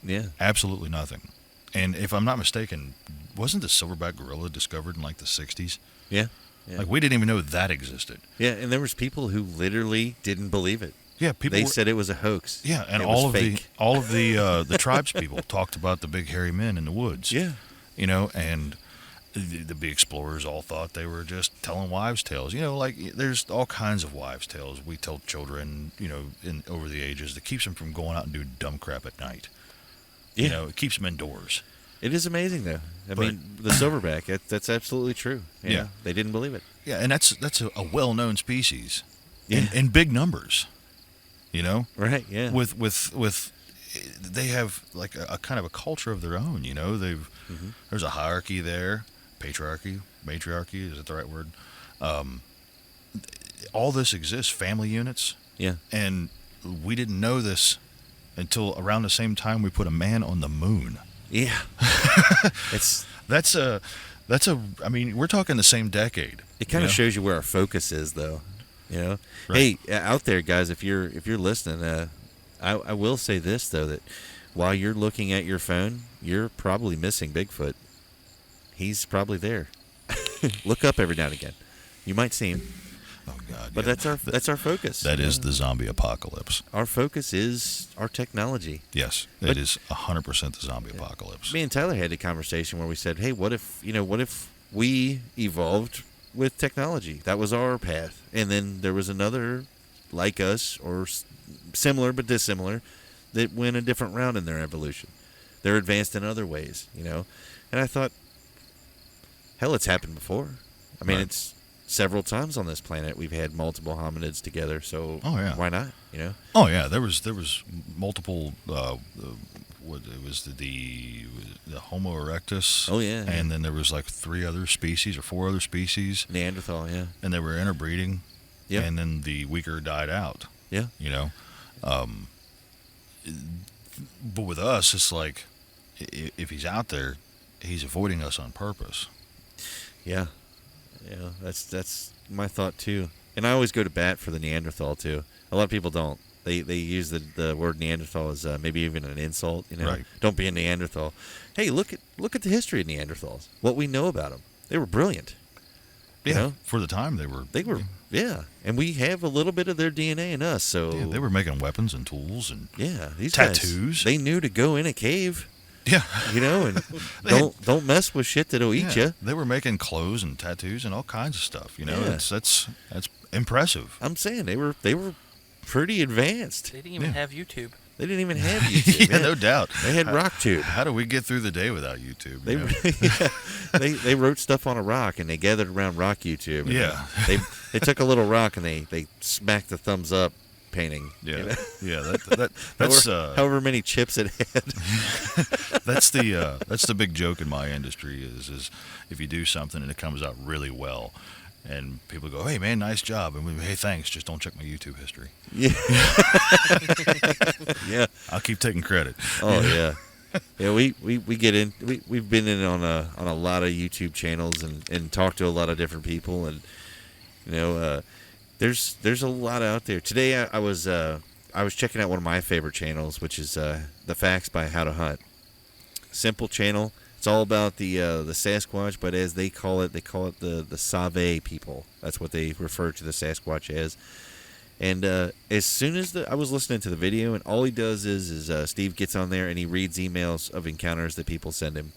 Yeah. Absolutely nothing. And if I'm not mistaken, wasn't the silverback gorilla discovered in like the 60s? Yeah. Like we didn't even know that existed. Yeah, and there was people who literally didn't believe it. Yeah, people. They said it was a hoax. Yeah, and it all was of fake. the tribes people talked about the big hairy men in the woods. Yeah. You know, and the big explorers all thought they were just telling wives' tales. You know, like there's all kinds of wives' tales we tell children, you know, over the ages that keeps them from going out and doing dumb crap at night. Yeah. You know, it keeps them indoors. It is amazing, though. I mean, the silverback, that's absolutely true. You Yeah. know, they didn't believe it. Yeah, and that's a well-known species Yeah. in big numbers. You know, Right, yeah. with they have like a kind of a culture of their own. You know, there's a hierarchy there, patriarchy, matriarchy, is that the right word? All this exists, family units, Yeah. and we didn't know this until around the same time we put a man on the moon. Yeah. It's I mean, we're talking the same decade. It kind of you know? shows you where our focus is, though. You know, Right. hey, out there, guys, if you're listening, I will say this though, that while you're looking at your phone, you're probably missing Bigfoot. He's probably there. Look up every now and again. You might see him, Oh God! but yeah. that's our focus. That is the zombie apocalypse. Our focus is our technology. Yes, But- it is 100% the zombie apocalypse. Me and Tyler had a conversation where we said, hey, what if we evolved with technology? That was our path. And then there was another like us or similar but dissimilar that went a different route in their evolution. They're advanced in other ways, you know. And I thought, hell, it's happened before. I mean, Right. it's several times on this planet we've had multiple hominids together, so Oh, yeah. why not, you know? Oh yeah, there was multiple. What it was the Homo erectus. Oh, yeah, and then there was like 3 other species or 4 other species, Neanderthal, yeah. and they were interbreeding. Yeah. And then the weaker died out. Yeah. You know, but with us, it's like if he's out there, he's avoiding us on purpose. Yeah, yeah, that's my thought too. And I always go to bat for the Neanderthal too. A lot of people don't. They use the word Neanderthal as maybe even an insult. You know, Right. Don't be a Neanderthal. Hey, look at the history of Neanderthals. What we know about them. They were brilliant. Yeah. You know? For the time, they were. Yeah, and we have a little bit of their DNA in us. So Yeah, they were making weapons and tools and yeah, these tattoos. guys, they knew to go in a cave. yeah. You know, and They don't mess with shit that'll eat you. They were making clothes and tattoos and all kinds of stuff. You know, Yeah. that's impressive. I'm saying they were pretty advanced. They didn't even have YouTube. They didn't even have YouTube. Yeah, no doubt. They had RockTube. How do we get through the day without YouTube? They you know? they wrote stuff on a rock and they gathered around Rock YouTube. And Yeah. They took a little rock and they smacked the thumbs up painting. Yeah, you know? yeah. That's however many chips it had. that's the big joke in my industry is if you do something and it comes out really well, and people go, "Hey man, nice job," and we, "Hey, thanks, just don't check my YouTube history." Yeah. Yeah. I'll keep taking credit. Oh yeah. Yeah, we get in. We've been in on a lot of YouTube channels and talked to a lot of different people, and you know, there's a lot out there. Today I was checking out one of my favorite channels, which is The Facts by How to Hunt. Simple channel. It's all about the Sasquatch, but as they call it the Save people. That's what they refer to the Sasquatch as. And as soon as I was listening to the video, and all he does is Steve gets on there and he reads emails of encounters that people send him.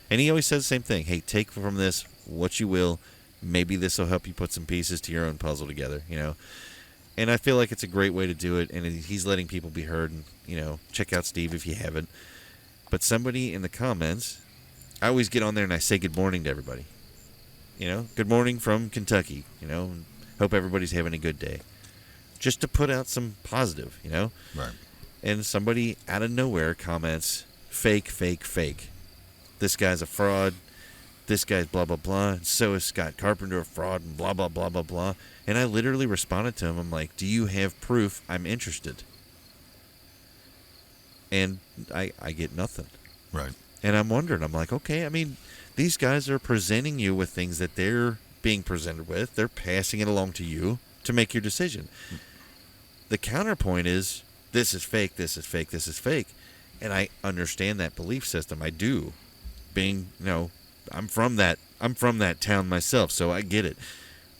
And he always says the same thing. Hey, take from this what you will. Maybe this will help you put some pieces to your own puzzle together, you know. And I feel like it's a great way to do it, and he's letting people be heard. And, you know, check out Steve if you haven't. But somebody in the comments, I always get on there and I say good morning to everybody. You know, good morning from Kentucky, you know. Hope everybody's having a good day. Just to put out some positive, you know. Right. And somebody out of nowhere comments, fake, fake, fake. This guy's a fraud. This guy's blah, blah, blah. And so is Scott Carpenter a fraud and blah, blah, blah, blah, blah. And I literally responded to him. I'm like, do you have proof? I'm interested. And I get nothing. Right. And I'm wondering, I'm like, okay, I mean, these guys are presenting you with things that they're being presented with. They're passing it along to you to make your decision. The counterpoint is, this is fake, this is fake, this is fake. And I understand that belief system. I do. being, I'm from that town myself, so I get it.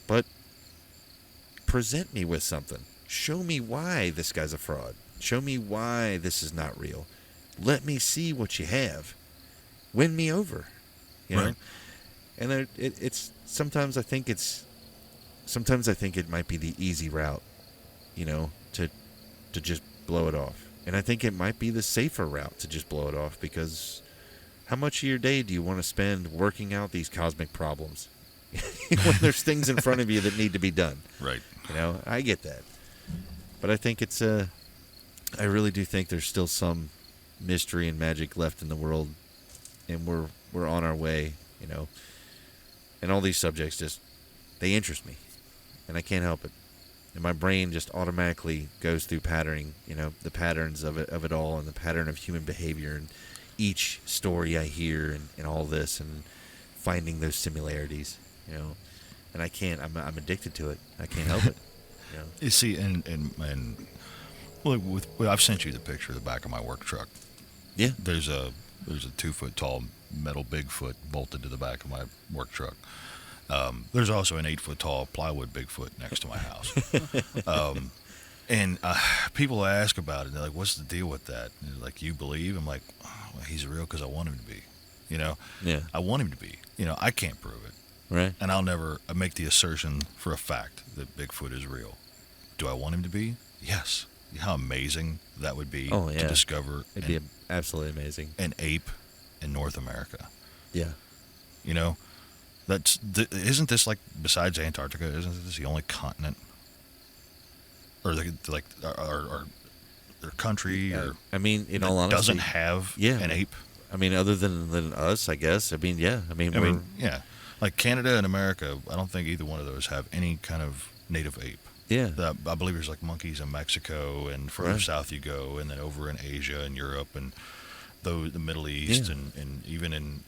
But present me with something. Show me why this guy's a fraud. Show me why this is not real. Let me see what you have. Win me over. You know? And it's sometimes I think it might be the easy route, to just blow it off. And I think it might be the safer route to just blow it off, because how much of your day do you want to spend working out these cosmic problems when there's things in front of you that need to be done? Right. I get that. But I think I really do think there's still some mystery and magic left in the world, and we're on our way, And all these subjects they interest me, and I can't help it. And my brain just automatically goes through patterning, the patterns of it all, and the pattern of human behavior, and each story I hear, and all this, and finding those similarities, And I can't. I'm addicted to it. I can't help it. You see, and well, I've sent you the picture of the back of my work truck. Yeah. There's a 2-foot tall metal Bigfoot bolted to the back of my work truck. There's also an 8-foot tall plywood Bigfoot next to my house. And people ask about it. And they're like, "What's the deal with that?" And they're like, "You believe?" I'm like, well, "He's real because I want him to be." Yeah. I want him to be. I can't prove it. Right. And I'll never make the assertion for a fact that Bigfoot is real. Do I want him to be? Yes. How amazing that would be to discover. It'd be absolutely amazing. An ape in North America. Yeah. Isn't this like, besides Antarctica, isn't this the only continent, or our country, or I mean, in all honesty, doesn't have an ape? I mean, other than us, I guess. I mean, yeah. Like Canada and America, I don't think either one of those have any kind of native ape. Yeah. I believe there's like monkeys in Mexico, and further south you go, and then over in Asia and Europe and the Middle East, and even in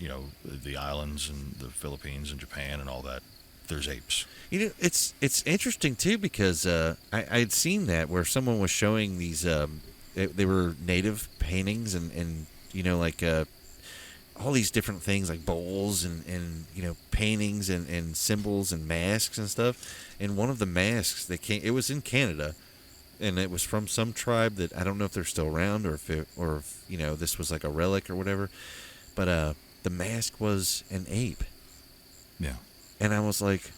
the islands and the Philippines and Japan and all that, there's apes. It's interesting too, because I'd seen that where someone was showing these they were native paintings and all these different things like bowls and paintings and symbols and masks and stuff. And one of the masks it was in Canada, and it was from some tribe that I don't know if they're still around, or if this was like a relic or whatever. But the mask was an ape. Yeah. And I was like,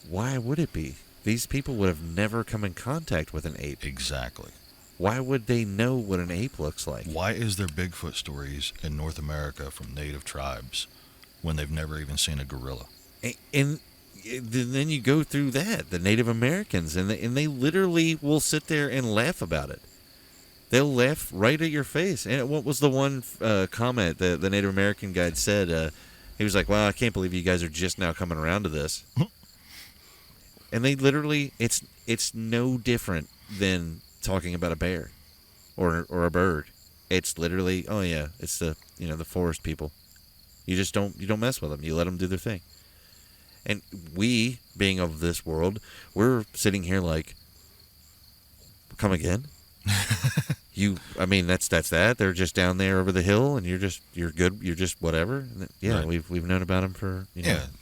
why would it be? These people would have never come in contact with an ape. Exactly. Why would they know what an ape looks like? Why is there Bigfoot stories in North America from native tribes when they've never even seen a gorilla? And then you go through the Native Americans, and they literally will sit there and laugh about it. They'll laugh right at your face. And what was the one comment that the Native American guy said? He was like, "Wow, I can't believe you guys are just now coming around to this." And they literally, it's no different than talking about a bear or a bird. It's literally, oh yeah, it's the the forest people. You don't mess with them. You let them do their thing. And we, being of this world, we're sitting here like, come again? That's that. They're just down there over the hill, and you're good. You're just whatever. Yeah, right. We've known about them for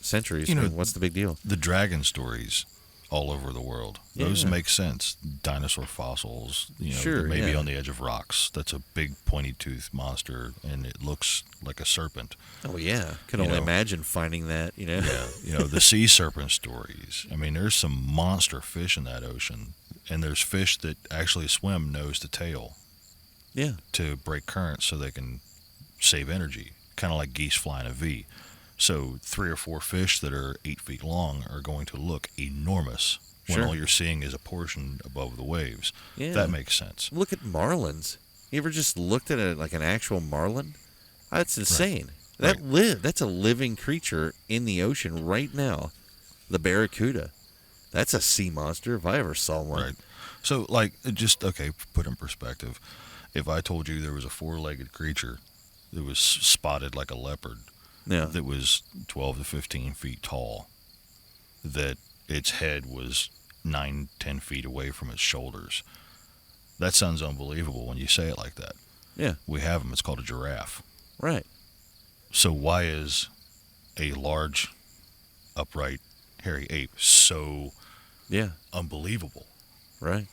centuries. What's the big deal? The dragon stories all over the world. Those make sense. Dinosaur fossils, maybe on the edge of rocks. That's a big pointy toothed monster, and it looks like a serpent. Oh yeah, could only imagine finding that. Yeah, the sea serpent stories. I mean, there's some monster fish in that ocean, and there's fish that actually swim nose to tail. Yeah. To break currents so they can save energy, kind of like geese flying a V. So 3 or 4 fish that are 8 feet long are going to look enormous when all you're seeing is a portion above the waves. Yeah. That makes sense. Look at marlins. You ever just looked at it like an actual marlin? That's insane. Right. That's a living creature in the ocean right now. The barracuda. That's a sea monster if I ever saw one. Right. So, put in perspective. If I told you there was a 4-legged creature that was spotted like a leopard, that was 12 to 15 feet tall, that its head was 9-10 feet away from its shoulders, that sounds unbelievable when you say it like that. Yeah. We have them. It's called a giraffe. Right. So why is a large, upright, hairy ape so Yeah. unbelievable? Right.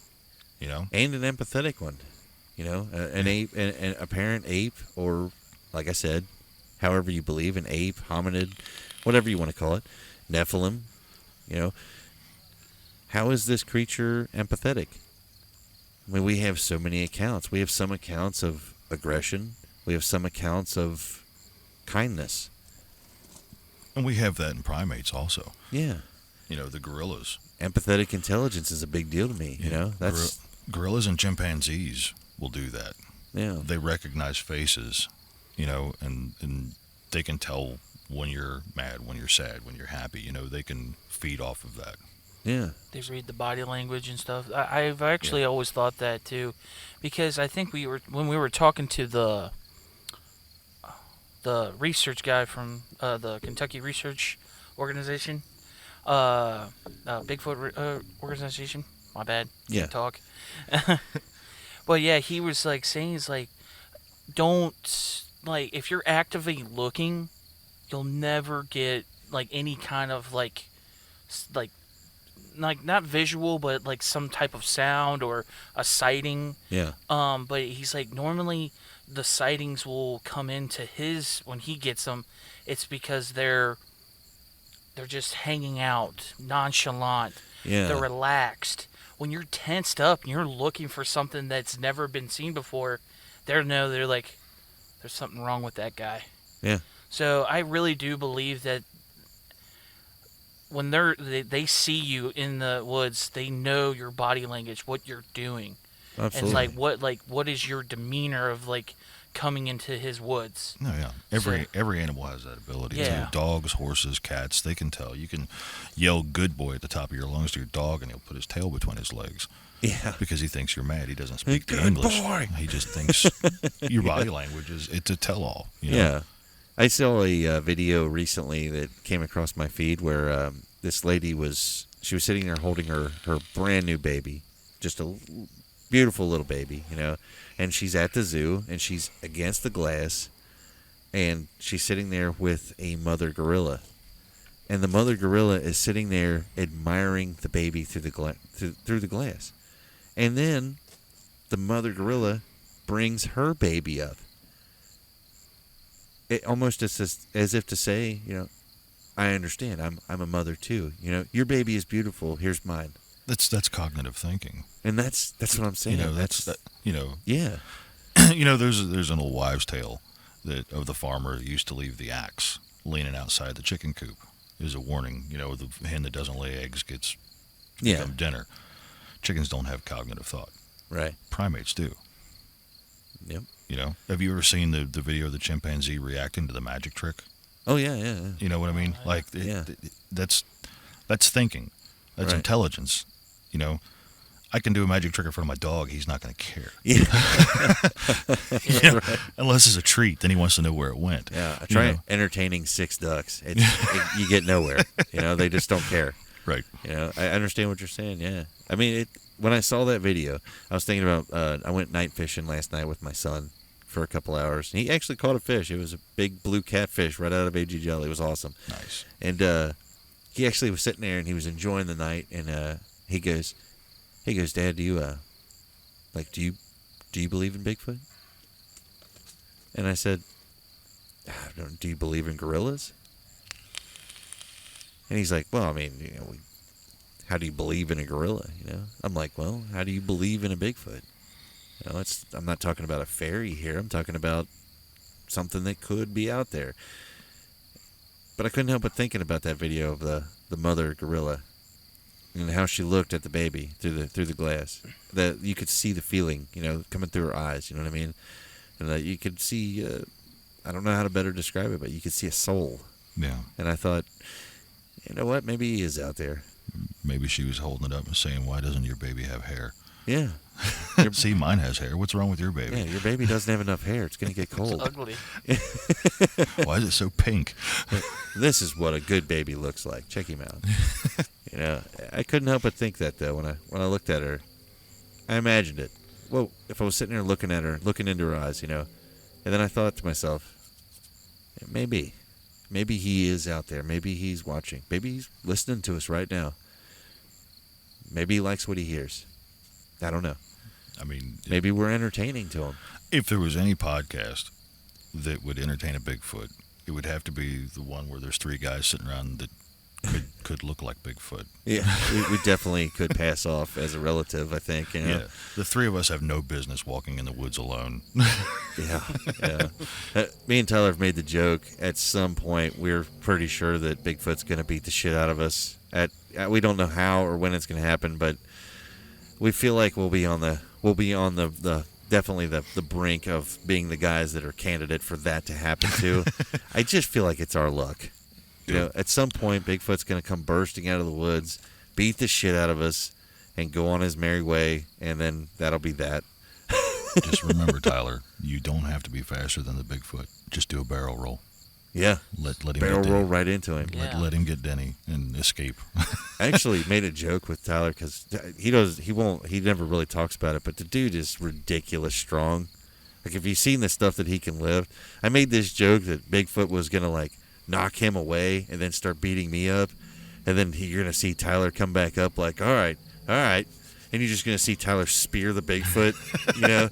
You know? And an empathetic one. An ape, an apparent ape, or like I said, however you believe, an ape, hominid, whatever you want to call it, Nephilim. How is this creature empathetic? I mean, we have so many accounts. We have some accounts of aggression. We have some accounts of kindness. And we have that in primates also. Yeah. The gorillas. Empathetic intelligence is a big deal to me. That's gorillas and chimpanzees will do that. Yeah. They recognize faces, and they can tell when you're mad, when you're sad, when you're happy. They can feed off of that. Yeah. They read the body language and stuff. I've actually always thought that too, because I think when we were talking to the research guy from the Kentucky Research Organization, Bigfoot organization. My bad. Yeah. Can't talk. But yeah, he was like saying, he's like, don't, like, if you're actively looking, you'll never get like any kind of like not visual, but like some type of sound or a sighting. Yeah. But he's like, normally the sightings will come into his, when he gets them, it's because they're just hanging out, nonchalant. Yeah. They're relaxed. When you're tensed up and you're looking for something that's never been seen before, they're like, there's something wrong with that guy. Yeah. So I really do believe that when they see you in the woods, they know your body language, what you're doing. Absolutely. And what is your demeanor of like coming into his woods. No, yeah. Every animal has that ability Yeah. too. Dogs, horses, cats, they can tell. You can yell "good boy" at the top of your lungs to your dog, and he'll put his tail between his legs. Yeah. Because he thinks you're mad. He doesn't speak the Good English. boy. He just thinks your body language it's a tell-all. You know? Yeah. I saw a video recently that came across my feed where this lady was sitting there holding her brand new baby, just a beautiful little baby, and she's at the zoo and she's against the glass and she's sitting there with a mother gorilla, and the mother gorilla is sitting there admiring the baby through the glass, and then the mother gorilla brings her baby up. It almost is as if to say, I understand. I'm a mother too. Your baby is beautiful. Here's mine. That's cognitive thinking. And that's what I'm saying. Yeah. There's an old wives' tale of the farmer that used to leave the axe leaning outside the chicken coop. It was a warning. The hen that doesn't lay eggs gets dinner. Chickens don't have cognitive thought. Right. Primates do. Yep. Have you ever seen the video of the chimpanzee reacting to the magic trick? Oh yeah. You know what I mean? That's thinking. That's Right. intelligence. I can do a magic trick in front of my dog. He's not going to care. Yeah. Right. Unless it's a treat, then he wants to know where it went. Yeah. Try entertaining 6 ducks. You get nowhere. They just don't care. Right. I understand what you're saying. Yeah. I mean, when I saw that video, I was thinking about. I went night fishing last night with my son for a couple hours. And he actually caught a fish. It was a big blue catfish right out of AG Jelly. It was awesome. Nice. And he actually was sitting there and he was enjoying the night. And he goes, Dad, do you believe in Bigfoot? And I said, do you believe in gorillas? And he's like, well, I mean, how do you believe in a gorilla? I'm like, well, how do you believe in a Bigfoot? I'm not talking about a fairy here. I'm talking about something that could be out there. But I couldn't help but thinking about that video of the mother gorilla and how she looked at the baby through the glass. That you could see the feeling, coming through her eyes. You know what I mean? And you could see. I don't know how to better describe it, but you could see a soul. Yeah. And I thought, you know what? Maybe he is out there. Maybe she was holding it up and saying, "Why doesn't your baby have hair?" Yeah. See, mine has hair. What's wrong with your baby? Yeah, your baby doesn't have enough hair. It's going to get cold. It's ugly. Why is it so pink? This is what a good baby looks like. Check him out. I couldn't help but think that though when I looked at her, I imagined it. Well, if I was sitting there looking at her, looking into her eyes, and then I thought to myself, Maybe he is out there. Maybe he's watching. Maybe he's listening to us right now. Maybe he likes what he hears. I don't know. I mean, maybe we're entertaining to him. If there was any podcast that would entertain a Bigfoot, it would have to be the one where there's three guys sitting around that could look like Bigfoot. Yeah, we definitely could pass off as a relative, I think. You know? Yeah, the three of us have no business walking in the woods alone. Yeah. Me and Tyler have made the joke. At some point, we're pretty sure that Bigfoot's going to beat the shit out of us. We don't know how or when it's going to happen, but we feel like we'll be on the definitely the brink of being the guys that are candidate for that to happen to. I just feel like it's our luck. You know, at some point, Bigfoot's going to come bursting out of the woods, beat the shit out of us, and go on his merry way, and then that'll be that. Just remember, Tyler, you don't have to be faster than the Bigfoot. Just do a barrel roll. Yeah. Let him barrel get roll Denny. right into him. Let him get Denny and escape. I actually made a joke with Tyler because he never really talks about it, but the dude is ridiculous strong. Like, if you've seen the stuff that he can lift, I made this joke that Bigfoot was going to, like, knock him away and then start beating me up, and then you're going to see Tyler come back up like, all right, and you're just going to see Tyler spear the Bigfoot, you know,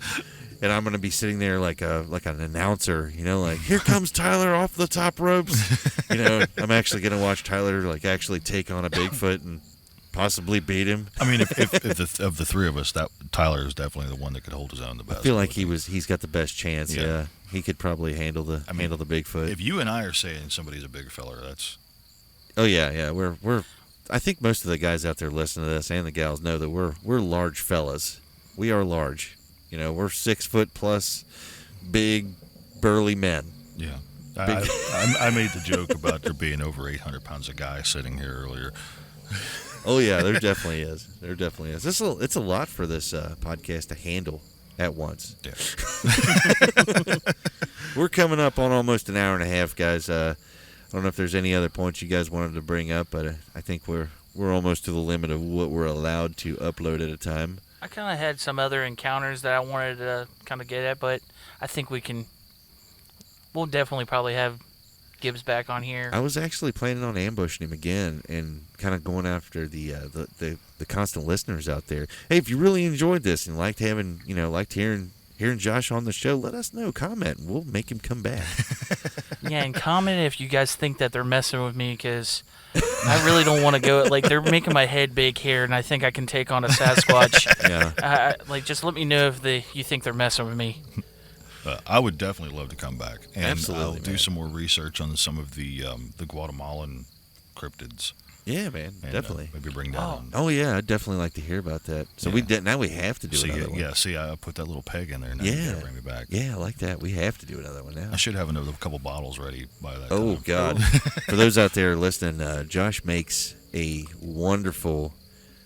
and I'm going to be sitting there like an announcer, you know, like, here comes Tyler off the top ropes. You know, I'm actually going to watch Tyler like actually take on a Bigfoot and possibly beat him. I mean, if of the three of us, that Tyler is definitely the one that could hold his own the best. I feel like he's got the best chance. Yeah. He could probably handle the Bigfoot. If you and I are saying somebody's a big feller, that's. Oh yeah. We're. I think most of the guys out there listening to this and the gals know that we're large fellas. We are large. You know, we're 6 foot plus, big, burly men. Yeah. I made the joke about there being over 800 pounds of guy sitting here earlier. Oh yeah, there definitely is. It's a lot for this podcast to handle at once. Yeah. We're coming up on almost an hour and a half, guys. I don't know if there's any other points you guys wanted to bring up, but I think we're almost to the limit of what we're allowed to upload at a time. I kind of had some other encounters that I wanted to kind of get at, but I think we'll definitely probably have Gibbs back on here. I was actually planning on ambushing him again and kind of going after the constant listeners out there. Hey, if you really enjoyed this and liked hearing Josh on the show, let us know. Comment, and we'll make him come back. Yeah, and comment if you guys think that they're messing with me, because I really don't want to go. Like, they're making my head big here, and I think I can take on a Sasquatch. Yeah. Just let me know if you think they're messing with me. I would definitely love to come back, and Absolutely, I'll do some more research on some of the Guatemalan cryptids. Yeah, man, And, definitely. maybe bring that on. Oh yeah, I'd definitely like to hear about that. So now we have to do another one. Yeah, see, I put that little peg in there. Now Yeah. you gotta bring me back. Yeah, I like that. We have to do another one now. I should have another couple bottles ready by that Oh time. God! For those out there listening, Josh makes a wonderful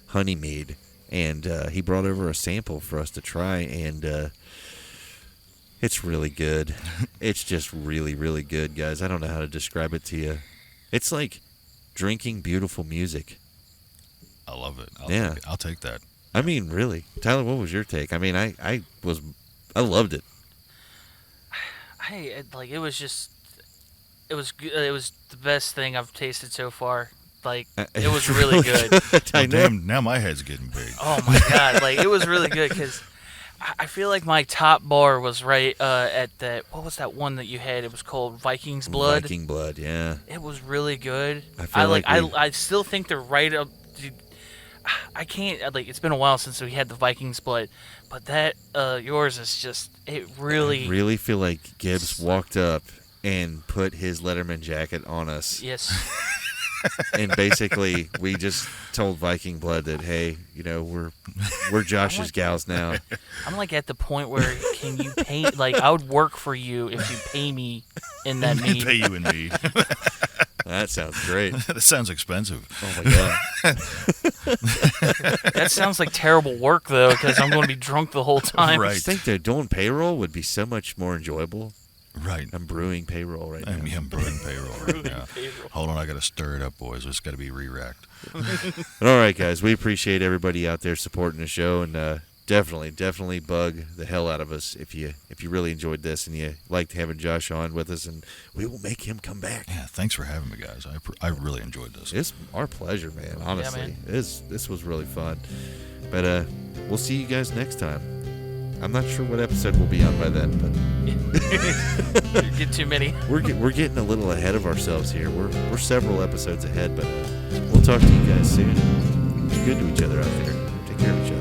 honey mead, and he brought over a sample for us to try, and it's really good. It's just really, really good, guys. I don't know how to describe it to you. It's like drinking beautiful music. I love it. I'll take that. I mean, really, Tyler, what was your take? I mean, I loved it. It was the best thing I've tasted so far. Like, it was really good. I know. Damn, now my head's getting big. Oh my God! Like, it was really good because I feel like my top bar was right at that. What was that one that you had? It was called Viking's Blood. Viking blood, yeah. It was really good. I still think they're right up. Dude, I can't. It's been a while since we had the Viking's Blood, but that yours is just. It really. I really feel like Gibbs walked up and put his Letterman jacket on us. Yes. And basically, we just told Viking Blood that, hey, we're Josh's gals now. I'm like at the point where can you pay? Like, I would work for you if you pay me in that mead. Pay you in mead. That sounds great. That sounds expensive. Oh my God. That sounds like terrible work though, because I'm going to be drunk the whole time. Right. I think that doing payroll would be so much more enjoyable. Right. I'm brewing payroll right now. I'm brewing payroll. Yeah. Hold on, I got to stir it up, boys. It's got to be re-racked. All right, guys. We appreciate everybody out there supporting the show, and definitely bug the hell out of us if you really enjoyed this and you liked having Josh on with us, and we will make him come back. Yeah, thanks for having me, guys. I really enjoyed this. It's our pleasure, man. Honestly, man. This was really fun. But we'll see you guys next time. I'm not sure what episode we'll be on by then, but You get too many. we're getting a little ahead of ourselves here. We're several episodes ahead, but we'll talk to you guys soon. Be good to each other out there. Take care of each other.